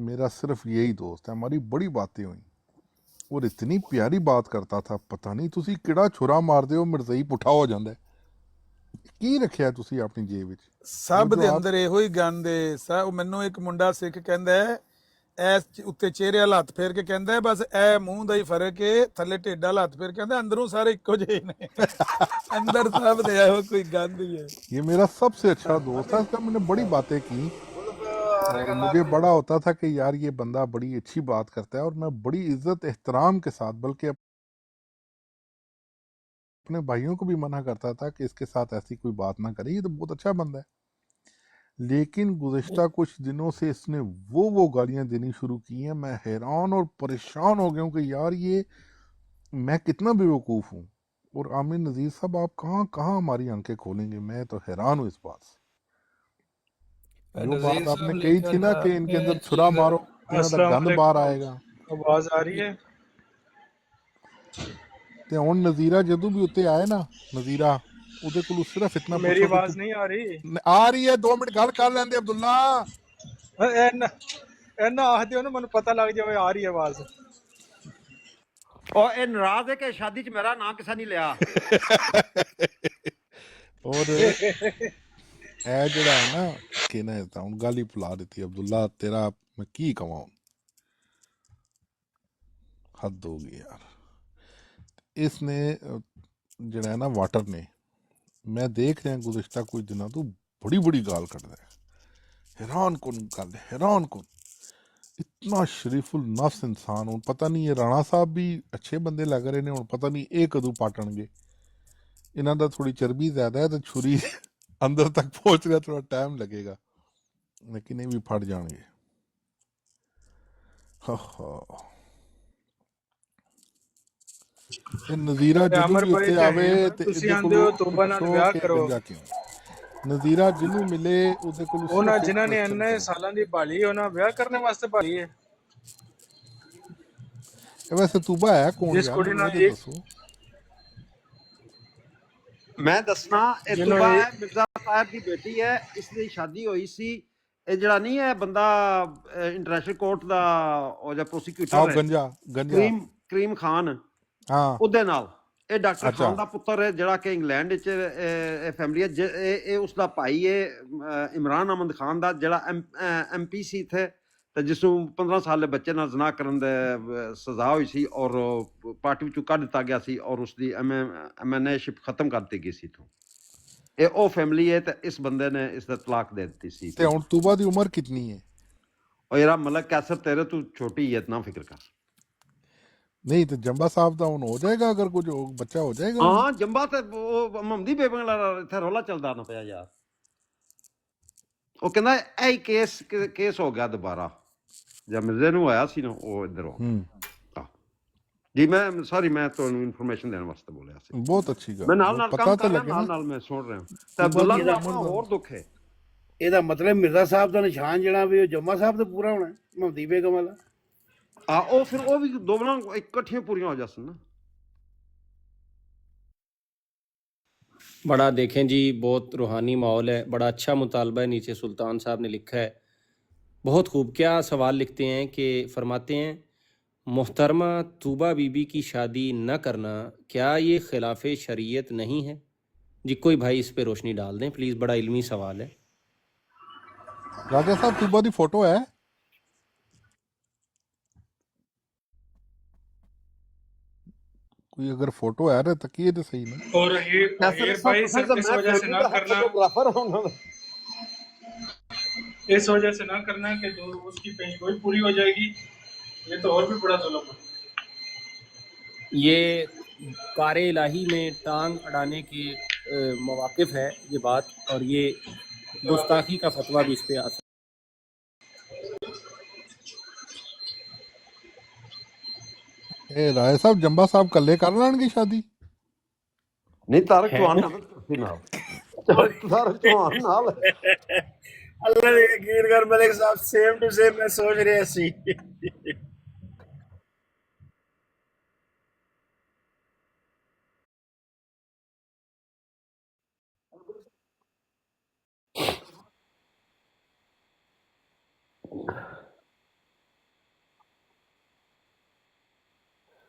मेरा सिर्फ यही दोस्त है, हमारी बड़ी बातें हुई और इतनी प्यारी बात करता था, पता नहीं तुसी किड़ा छुरा मारदे हो मिर्ज़ई पुठा हो जांदा है। की रखिया तुसी अपनी जेब विच? ਸਭ ਦੇ ਅੰਦਰ ਇਹੋ ਹੀ ਗੰਦ ਏ। ਸਭ ਮੈਨੂੰ ਇੱਕ ਮੁੰਡਾ ਸਿੱਖ ਕਹਿੰਦਾ ਹੈ, ਐਸ ਉੱਤੇ ਚਿਹਰੇ ਵਾਲਾ ਹੱਥ ਫੇਰ ਕੇ ਕਹਿੰਦਾ ਹੈ ਬਸ ਇਹ ਮੂੰਹ ਦਾ ਹੀ ਫਰਕ ਏ, ਥੱਲੇ ਢਿੱਡ ਵਾਲਾ ਹੱਥ ਫੇਰ ਕਹਿੰਦਾ ਅੰਦਰੋਂ ਸਾਰੇ ਇੱਕੋ ਜਿਹੇ ਨੇ। ਅੰਦਰ ਸਭ ਦੇ ਇਹੋ ਕੋਈ ਗੰਦ ही है। ये मेरा सबसे अच्छा दोस्त है, इसका मैंने बड़ी बातें की और मुझे बड़ा होता था कि यार ये बंदा बड़ी अच्छी बात करता है और मैं बड़ी इज्जत एहतराम के साथ, बल्कि अपने भाइयों को भी मना करता था कि इसके साथ ऐसी कोई बात ना करे, ये तो बहुत अच्छा बंदा है। लेकिन गुज़िश्ता कुछ दिनों से इसने वो गालियां देनी शुरू की हैं, मैं हैरान और परेशान हो गया हूँ कि यार ये मैं कितना बेवकूफ़ हूँ। और आमिर नज़ीर साहब, आप कहाँ कहाँ हमारी आंखें खोलेंगे, मैं तो हैरान हूँ इस बात से। जो बात आपने कही थी ना कि इनके अंदर छुरा मारो इनका गंद बाहर आएगा, आवाज आ रही है। ते हुण नज़ीरा जदों भी उत्ते आए ना, नज़ीरा ਉਹਦੇ ਕੋਲ ਸਿਰਫ ਇਤਨਾ ਮੇਰੀ ਆਵਾਜ਼ ਨਹੀਂ ਆ ਰਹੀ? ਆ ਰਹੀ ਹੈ, 2 ਮਿੰਟ ਗੱਲ ਕਰ ਲੈਂਦੇ ਅਬਦੁੱਲਾ। ਇਹਨਾਂ ਆਖਦੇ ਉਹਨੂੰ, ਮੈਨੂੰ ਪਤਾ ਲੱਗ ਜਾਵੇ ਆ ਰਹੀ ਆਵਾਜ਼। ਉਹ ਇਹ ਨਾਰਾਜ਼ ਹੈ ਕਿ ਸ਼ਾਦੀ 'ਚ ਮੇਰਾ ਨਾਂ ਕਿਸੇ ਨਹੀਂ ਲਿਆ। ਔਰ ਇਹ ਜਿਹੜਾ ਹੈ ਨਾ ਕਿ ਨਾ ਤਾਂ ਹੁਣ ਗੱਲ ਹੀ ਭੁਲਾ ਦਿੱਤੀ ਅਬਦੁੱਲਾ, ਤੇਰਾ ਮੈਂ ਕੀ ਕਵਾਂ, ਹੱਦ ਹੋ ਗਈ ਯਾਰ। ਇਸਨੇ ਜਿਹੜਾ ਹੈ ਨਾ ਵਾਟਰ ਨੇ, मैं देख रहा गुज़िश्ता कुछ दिनों तो बड़ी बड़ी गाल कट रहा है, हैरान कौन गल, हैरान कौन, इतना शरीफुल नफ्स इंसान। हूँ पता नहीं ये राणा साहब भी अच्छे बंदे लग रहे ने, हूँ पता नहीं ये कदों पाटणगे। इन्हां दा थोड़ी चर्बी ज़्यादा है तो छुरी अंदर तक पहुँच रहा, थोड़ा टाइम लगेगा, लेकिन ये भी फट जाएंगे। ਨਜ਼ੀਰਾ ਜਿਹਨੂੰ ਵੀ ਉੱਤੇ ਆਵੇ ਤੇ ਤੁਸੀਂ ਆਂਦੇ ਹੋ ਤੋਬਾ ਨਾਲ ਵਿਆਹ ਕਰੋ। ਨਜ਼ੀਰਾ ਜਿਹਨੂੰ ਮਿਲੇ ਉਹਦੇ ਕੋਲ, ਉਹਨਾਂ ਜਿਨ੍ਹਾਂ ਨੇ ਇੰਨੇ ਸਾਲਾਂ ਦੀ ਭਾਲੀ, ਉਹਨਾਂ ਵਿਆਹ ਕਰਨ ਵਾਸਤੇ ਭਾਲੀ ਹੈ। ਇਹ ਵੈਸੇ ਤੋਬਾ ਹੈ ਕੌਣ? ਜਿਸ ਕੁੜੀ ਨਾਲ ਦੱਸੋ। ਮੈਂ ਦੱਸਣਾ, ਇਹ ਤੋਬਾ ਹੈ, ਮਿਰਜ਼ਾ ਸਾਹਿਬ ਦੀ ਬੇਟੀ ਹੈ, ਇਸ ਦੀ ਸ਼ਾਦੀ ਹੋਈ ਸੀ। ਇਹ ਜਿਹੜਾ ਨਹੀਂ ਹੈ ਬੰਦਾ ਇੰਟਰਨੈਸ਼ਨਲ ਕੋਰਟ ਦਾ ਉਹ ਜਿਹੜਾ ਪ੍ਰੋਸੀਕਿਊਟਰ ਹੈ, ਕਰੀਮ ਖਾਨ, ਉਹਦੇ ਨਾਲ। ਇਹ ਡਾਕਟਰ ਖਾਨ ਦਾ ਪੁੱਤਰ ਹੈ, ਜਿਹੜਾ ਕਿ ਇੰਗਲੈਂਡ ਵਿੱਚ ਫੈਮਿਲੀ ਹੈ। ਇਹ ਉਸ ਦਾ ਭਾਈ ਹੈ ਇਮਰਾਨ ਅਹਿਮਦ ਖਾਨ ਦਾ, ਜਿਹੜਾ MP ਸੀ ਇੱਥੇ, ਤੇ ਜਿਸ ਨੂੰ 15 ਸਾਲ ਦੇ ਬੱਚੇ ਨਾਲ ਜ਼ਨਾ ਕਰਨ ਦੀ ਸਜ਼ਾ ਹੋਈ ਸੀ ਔਰ ਪਾਰਟੀ ਵਿੱਚੋਂ ਕੱਢ ਦਿੱਤਾ ਗਿਆ ਸੀ ਔਰ ਉਸ ਦੀ MNA-ਸ਼ਿਪ ਖਤਮ ਕਰ ਦਿੱਤੀ ਗਈ ਸੀ। ਇਹ ਉਹ ਫੈਮਿਲੀ ਹੈ ਤੇ ਇਸ ਬੰਦੇ ਨੇ ਇਸ ਦਾ ਤਲਾਕ ਦੇ ਦਿੱਤੀ ਸੀ। ਤੇ ਹੁਣ ਤੋਬਾ ਦੀ ਉਮਰ ਕਿੰਨੀ ਹੈ? ਉਹ ਯਾਰ ਮਲਕ ਕੈਸਰ, ਤੇਰੇ ਤੋਂ ਛੋਟੀ ਹੈ, ਇਤਨਾ ਫਿਕਰ ਕਰ। नहीं तो जंबा साहब का हो जाएगा, अगर कुछ बच्चा हो जाएगा। हाँ जंबा तो महमदी बेबे इत्थे रौला चलदा ना पिया यार। वो कहंदा ऐ केस हो गया दोबारा, जब मिर्जे नूं होया सी ना, वो इधर हो जी। मैं सॉरी, मैं तुहानूं इन्फॉर्मेशन देने वास्ते बोलिया सी। बहुत अच्छी गल, मैं नाल काम कर रहा, नाल मैं सुन रहा हूं। ते अब्दुल्ला दा होर दुख है। ਇਹਦਾ ਮਤਲਬ ਮਿਰਜ਼ਾ ਸਾਹਿਬ ਦਾ ਨਿਸ਼ਾਨ ਜਿਹੜਾ ਵੀ ਉਹ ਜੰਮਾ ਸਾਹਿਬ ਤੇ ਪੂਰਾ ਹੋਣਾ, महमदी बेगम वाला। ਉਹ ਫਿਰ ਉਹ ਵੀ ਦੋਵਾਂ ਇਕੱਠੀਆਂ ਪੂਰੀਆਂ ਹੋ ਜਾਸਨ ਨਾ। बड़ा देखें जी, बहुत रूहानी माहौल है, बड़ा अच्छा मुतालबा है। नीचे सुल्तान साहब ने लिखा है, बहुत खूब। क्या सवाल लिखते हैं कि फरमाते हैं, मोहतरमा तूबा बीबी की शादी न करना क्या ये खिलाफ शरीयत नहीं है? जी कोई भाई इस पे रोशनी डाल दें प्लीज़, बड़ा इल्मी सवाल है। राजा साहब तूबा की फोटो है? कोई अगर फोटो है तो तकिए तो सही ना। और भाई सिर्फ इस वजह से ना करना, इस वजह से ना करना कि जो उसकी कहीं कोई पूरी हो जाएगी, ये तो और भी बड़ा जुल्म है। ये कारे इलाही में टांग अड़ाने के मवाकिफ है ये बात, और ये गुस्ताखी का फतवा भी इस पे आ सकता है। ਇਹ ਰਾਏ ਸਾਹਿਬ ਜੰਬਾ ਸਾਹਿਬ ਇਕੱਲੇ ਕਰ ਲੈਣਗੇ ਸ਼ਾਦੀ? ਨਹੀਂ ਤਾਰਕ ਚੌਹਾਨ ਨਾਲ ਤੁਸੀਂ ਨਾਲ ਤਾਰਕ ਚੌਹਾਨ ਨਾਲ ਅੱਲਾ ਦੇ ਯਕੀਨ ਕਰ ਮਲਿਕ ਸਾਹਿਬ, ਸੇਮ ਟੂ ਸੇਮ ਮੈਂ ਸੋਚ ਰਿਹਾ ਸੀ।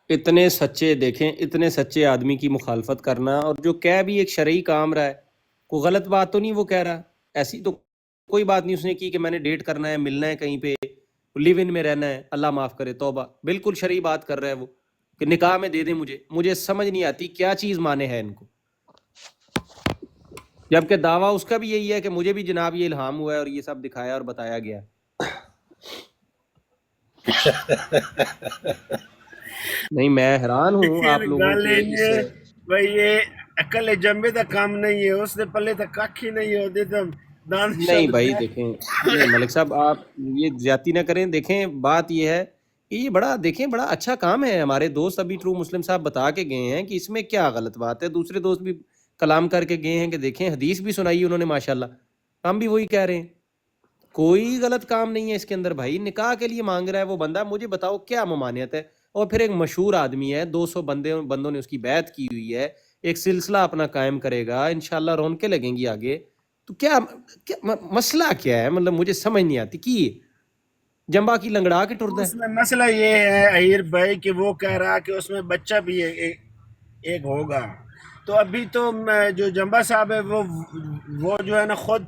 इतने सच्चे देखें, इतने सच्चे आदमी की मुखालफत करना, और जो कह भी एक शरई काम रहा है, कोई गलत बात तो नहीं वो कह रहा, ऐसी तो कोई बात नहीं उसने की कि मैंने डेट करना है, मिलना है कहीं पे, लिव इन में रहना है, अल्लाह माफ़ करे, तौबा, बिल्कुल शरई बात कर रहा है वो कि निकाह में दे दें मुझे समझ नहीं आती क्या चीज़ माने है इनको, जबकि दावा उसका भी यही है कि मुझे भी जनाब ये इल्हाम हुआ है और ये सब दिखाया और बताया गया। नहीं मैं हैरान हूँ आप लोगों के भाई, ये अकल जम्बे का काम नहीं है, उसने पल्ले तक काखी नहीं होते तो नहीं भाई देखें, नहीं मलिक साहब आप ये ज्यादती ना करें। देखें बात ये है कि ये बड़ा देखें बड़ा अच्छा काम है, हमारे दोस्त अभी ट्रू मुस्लिम साहब बता के गए हैं कि इसमें क्या गलत बात है, दूसरे दोस्त भी कलाम करके गए हैं कि देखें हदीस भी सुनाई उन्होंने माशाल्लाह, हम भी वही कह रहे हैं, कोई गलत काम नहीं है इसके अंदर। भाई निकाह के लिए मांग रहा है वो बंदा, मुझे बताओ क्या ममानियत है, और फिर एक मशहूर आदमी है, 200 बंदों ने उसकी बैत की हुई है, एक सिलसिला अपना कायम करेगा, इंशाल्लाह रौनकें लगेंगी आगे, तो क्या मसला क्या है, मतलब मुझे समझ नहीं आती कि जंबा की लंगड़ा के टुरदा है। उसमें मसला ये है अहीर भाई कि वो कह रहा कि उसमें बच्चा भी एक होगा, तो अभी तो जो जंबा साहब है वो जो है ना खुद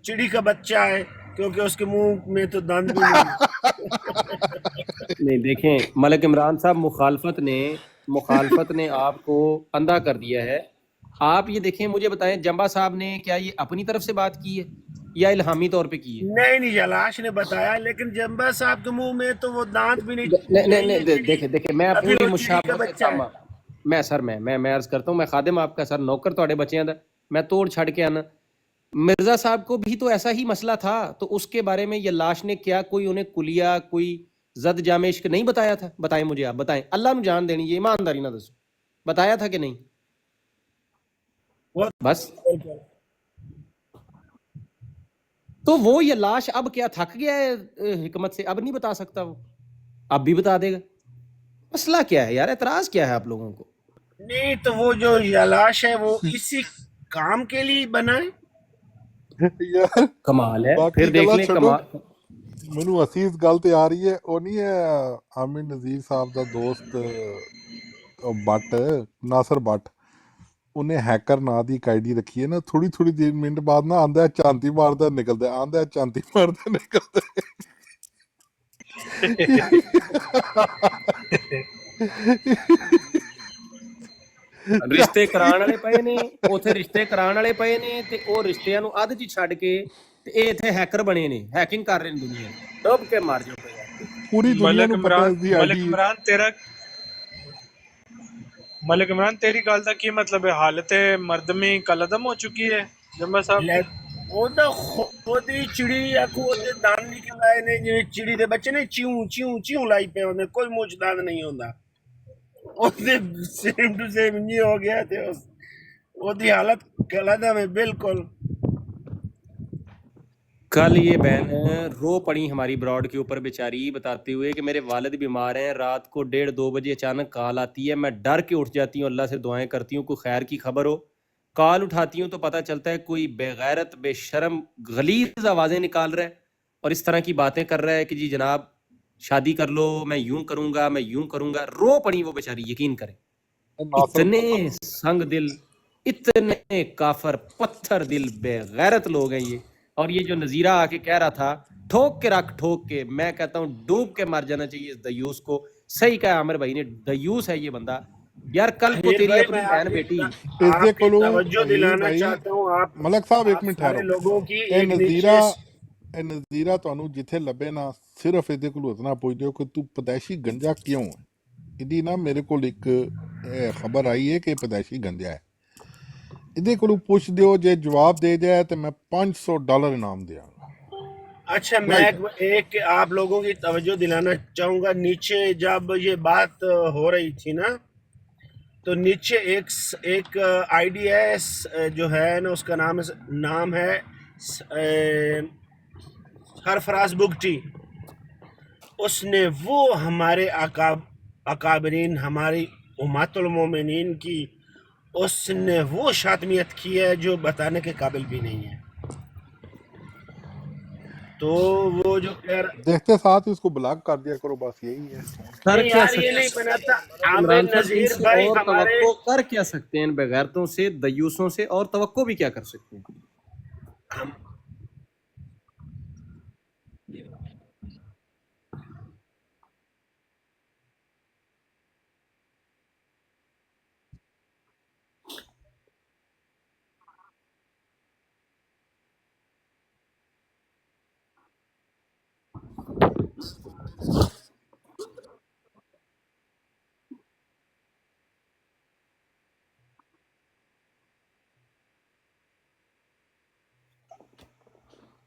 चिड़ी का बच्चा है, क्योंकि उसके मुंह में तो दांत भी नहीं। देखें मलिक इमरान साहब, मुखालफत ने आपको अंधा कर दिया है। आप ये देखें, मुझे बताएं जंबा साहब ने क्या ये अपनी तरफ से बात की है या इल्हामी तौर पे की है? नहीं जलाश ने बताया, लेकिन जंबा साहब के मुंह में तो वो दांत भी नहीं। देखें मैं पूरी मुशाबहत मैं अर्ज करता हूँ, मैं खादिम आपका सर नौकर तोड़े बच्चों दा, मैं तोड़ छड़ के आना। मिर्जा साहब को भी तो ऐसा ही मसला था, तो उसके बारे में ये लाश ने क्या कोई उन्हें कुलिया कोई जद जामे इश्क नहीं बताया था? बताएं मुझे, आप बताएं, अल्लाह ने जान देनी, ये ईमानदारी ना दसो, बताया था कि नहीं? बस तो वो ये लाश अब क्या थक गया है हिकमत से, अब नहीं बता सकता वो, अब भी बता देगा। मसला क्या है यार, एतराज क्या है आप लोगों को? नहीं तो वो जो ये लाश है वो इसी काम के लिए बना है यार कमाल है, फिर देख लें कमाल। ਮੈਨੂੰ ਅਸੀਸ ਗੱਲ ਤੇ ਆ ਰਹੀ ਹੈ, ਉਹ ਨਹੀਂ ਹੈ ਆਮਿਰ ਨਜ਼ੀਰ ਸਾਹਿਬ ਦਾ ਦੋਸਤ ਬੱਟ, ਨਾਸਰ ਬੱਟ, ਉਹਨੇ ਹੈਕਰ ਨਾਂ ਦੀ ਇੱਕ ਆਈਡੀ ਰੱਖੀ ਹੈ ਨਾ, ਥੋੜੀ ਦੇਰ ਮਿੰਟ ਬਾਅਦ ਨਾ ਆਂਦਾ ਚਾਂਤੀ ਮਾਰਦਾ ਨਿਕਲਦਾ, ਆਂਦਾ ਚਾਂਤੀ ਮਾਰਦਾ ਨਿਕਲਦਾ। ਰਿਸ਼ਤੇ ਕਰਾਉਣ ਵਾਲੇ ਪਏ ਨੇ ਉੱਥੇ, ਰਿਸ਼ਤੇ ਕਰਾਉਣ ਵਾਲੇ ਪਏ ਨੇ ਤੇ ਉਹ ਰਿਸ਼ਤਿਆਂ ਨੂੰ ਅੱਧ 'ਚ ਛੱਡ ਕੇ ਤੇ ਇਹ ਇੱਥੇ ਹੈਕਰ ਬਣੇ ਨੇ, ਹੈਕਿੰਗ ਕਰ ਰਹੇ ਨੇ ਦੁਨੀਆ, ਡੁੱਬ ਕੇ ਮਰ ਜਾਓ ਪੂਰੀ ਦੁਨੀਆ ਨੂੰ ਪਤਾ ਹੈ। मलिक इमरान तेरी गल का की मतलब है, हालत मर्दमी कलदम हो चुकी है जंबा साहब? ਉਹਦਾ ਖੁਦ ਹੀ ਚਿੜੀ ਆਖੂ ਉਹਦੇ ਦੰਦ ਨਿਕਲ ਆਏ ਨੇ, ਜਿਵੇਂ ਚਿੜੀ ਦੇ ਬੱਚੇ ਨੇ ਚਿਊ ਲਾਈ ਪਏ ਹੁੰਦੇ, ਕੋਈ ਮੂੰਹ 'ਚ ਦੰਦ ਨਹੀਂ ਹੁੰਦਾ, ਉਹਦੇ ਸੇਮ ਟੂ ਸੇਮ ਨਹੀਂ ਹੋ ਗਿਆ ਤੇ ਉਹਦੀ ਹਾਲਤ ਕਲਦਮ है बिल्कुल। कल ये बहन रो पड़ी हमारी ब्रॉड के ऊपर बेचारी, बताते हुए कि मेरे वालिद बीमार हैं, रात को 1:30-2 बजे अचानक कॉल आती है, मैं डर के उठ जाती हूँ, अल्लाह से दुआएं करती हूँ कोई खैर की खबर हो। कॉल उठाती हूँ तो पता चलता है कोई बेगैरत बेशरम गलीज आवाज़ें निकाल रहा है और इस तरह की बातें कर रहा है कि जी जनाब शादी कर लो, मैं यूं करूँगा, मैं यूं करूँगा। रो पड़ी वो बेचारी, यकीन करें, इतने संग दिल, इतने काफर पत्थर दिल बेगैरत लोग हैं ये। और ये जो नज़ीरा आके कह रहा था ठोक के रख, ठोक के, मैं कहता हूँ डूब के मर जाना चाहिए इस दयूस को। सही कहा आमिर भाई ने, दयूस है ये बंदा यार। कल को तेरी अपनी बहन बेटी इसके कोलो मलक साहब एक मिनट ठहरो, लोगों की ਇਹ ਨਜ਼ੀਰਾ ਤੁਹਾਨੂੰ ਜਿੱਥੇ ਲੱਭੇ ਨਾ, ਸਿਰਫ ਇਹਦੇ ਕੋਲ ਇਤਨਾ ਪੁੱਛ ਦਿਓ ਕਿ ਤੂੰ ਪਦੈਸ਼ੀ ਗੰਜਾ ਕਿਉਂ ਹੈ। ਇਹਦੀ ਨਾ ਮੇਰੇ ਕੋਲ ਇੱਕ ਖਬਰ ਆਈ ਹੈ ਕਿ ਪਦੈਸ਼ੀ ਗੰਜਾ ਹੈ, ਇਹਦੇ ਕੋਲੋਂ ਪੁੱਛ ਦਿਓ, ਜੇ ਜਵਾਬ ਦੇ ਜਾਏ ਤੇ ਮੈਂ $500 ਇਨਾਮ ਦਿਆਂਗਾ। اچھا میں ایک آپ لوگوں کی توجہ دلانا چاہوں گا، نیچے جب یہ بات ہو رہی تھی نا تو نیچے ایک آئی ڈی ہے جو ہے نا، اس کا نام ہے سرفراز بگٹی. اس نے وہ ہمارے اکابرین، ہماری امت المومنین کی اس نے وہ شاتمیت کی ہے جو بتانے کے قابل بھی نہیں ہے. تو وہ جو دیکھتے ساتھ اس کو بلاک کر دیا کرو، بس یہی ہے. نہیں یار یہ نہیں بناتا. عامر نذیر بھائی ہمارے کر کیا سکتے ہیں ان بغیرتوں سے، دیوسوں سے، اور توقع بھی کیا کر سکتے ہیں؟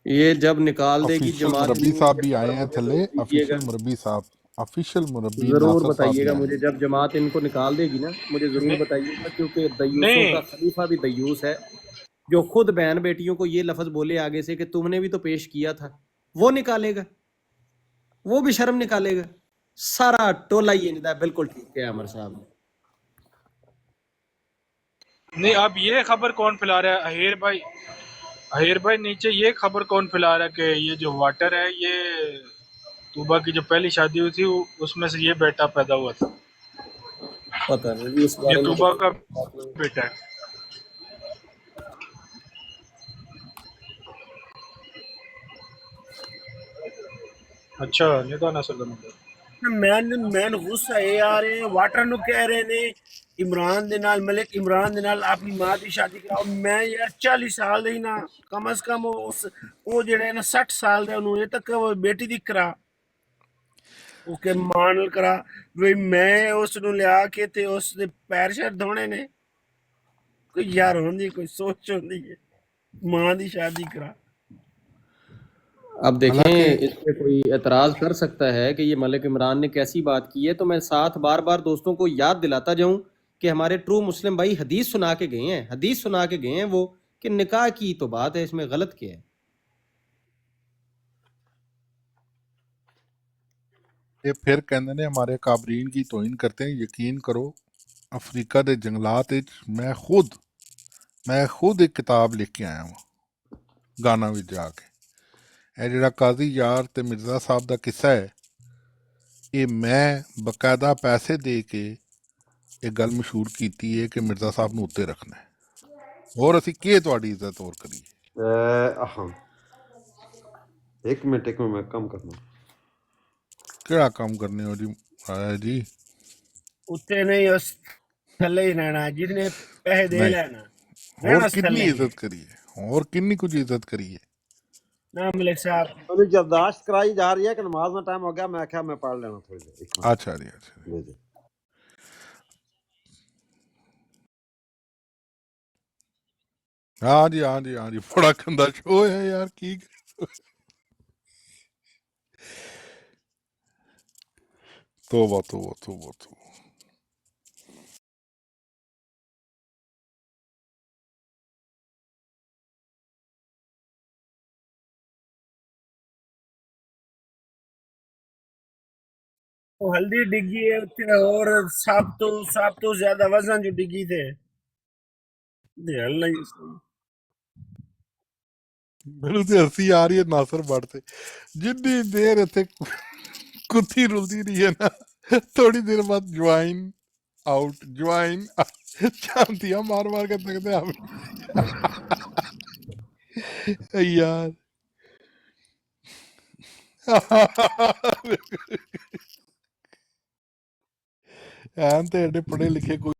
یہ جب نکال دے گی جماعت، مربی صاحب بھی آئے ہیں تھلے، افیشل مربی صاحب، افیشل مربی ضرور ناصر صاحب بتائیے بھی گا آئے مجھے ہیں. جب جماعت ان کو نکال دے گی نا، مجھے ضرور بتائیے گا، کیونکہ دیوسوں کا خلیفہ بھی دیوس ہے، جو خود بہن بیٹیوں کو یہ لفظ بولے آگے سے کہ تم نے بھی تو پیش کیا تھا، وہ نکالے گا، وہ بھی شرم نکالے گا. سارا ٹولہ یہ نہیں تھا. بالکل ٹھیک ہے عمر صاحب. نہیں اب یہ خبر کون پھیلا رہا ہے؟ اہیر بھائی نیچے یہ خبر کون پھیلا رہا ہے کہ یہ جو واٹر ہے یہ طوبہ کی جو پہلی شادی ہوئی تھی اس میں سے یہ بیٹا پیدا ہوا تھا؟ پتہ نہیں اس یہ بارے میں طوبہ کا بیٹا ہے. اچھا ندا نسل مین غصہ یہ آ رہے ہیں واٹر نو کہہ رہے نے عمران دے نال، ملک عمران دے نال اپنی ماں دی شادی کراؤ. میں یار 40 سال دی نا، کم از کم وہ جڑے نا 60 سال دے انہوں یہ تک وہ بیٹی دی کرا او کے ماں نال کرا. وہی میں اس نو لیا کے تے اس دے پیر شیر دھونے نے. کوئی یار ہوندی، کوئی سوچ ہوندی ہے، ماں دی شادی کرا. اب دیکھیں اس پہ کوئی اعتراض کر سکتا ہے کہ یہ ملک عمران نے کیسی بات کی ہے، تو میں ساتھ بار بار دوستوں کو یاد دلاتا جاؤں کہ ہمارے ٹرو مسلم بھائی حدیث سنا کے گئے ہیں وہ کہ نکاح کی تو بات ہے، اس میں غلط کیا ہے؟ یہ پھر کہندے نے ہمارے کابرین کی توہین کرتے ہیں. یقین کرو افریقہ دے جنگلات وچ میں خود ایک کتاب لکھ کے آیا ہوں گانا وچ جا کے. اے جڑا قاضی یار تے مرزا صاحب دا قصہ ہے، یہ میں باقاعدہ پیسے دے کے یہ گل مشہور کیتی ہے کہ مرزا صاحب نو اتنے رکھنا ہے، اور اسی کی تہاڈی عزت اور کریے. ایک منٹ میں کم کرنا. کیڑا کام کرنے ہو جی؟ جی اتنے نہیں، اس تھلے ہی رہنا، جتنے پیسے دے نہیں، لینا اور رہنا کنی تھلے ہی. عزت کریے، اور کنی کچھ عزت کریے. نا ملک صاحب ابھی برداشت کرائی جا رہی ہے کہ نماز میں ٹائم ہو گیا، میں کیا میں پڑھ لینا تھوڑی دیر. اچھا جی، اچھا جی. ہاں جی بڑا گندا شو ہے یار، کی توبہ. ہلدی ڈگی ہے اتنے، اور سب تو زیادہ وزن جو ڈگی تھے میرے تے ہنسی آ رہی ہے ناصر بٹ سے. جنی دیر اتنے کتی رلتی رہی ہے نا، تھوڑی دیر بعد جوائن آؤٹ چانتیاں مار کے تکتے یار. ایڈے پڑھے لکھے کوئی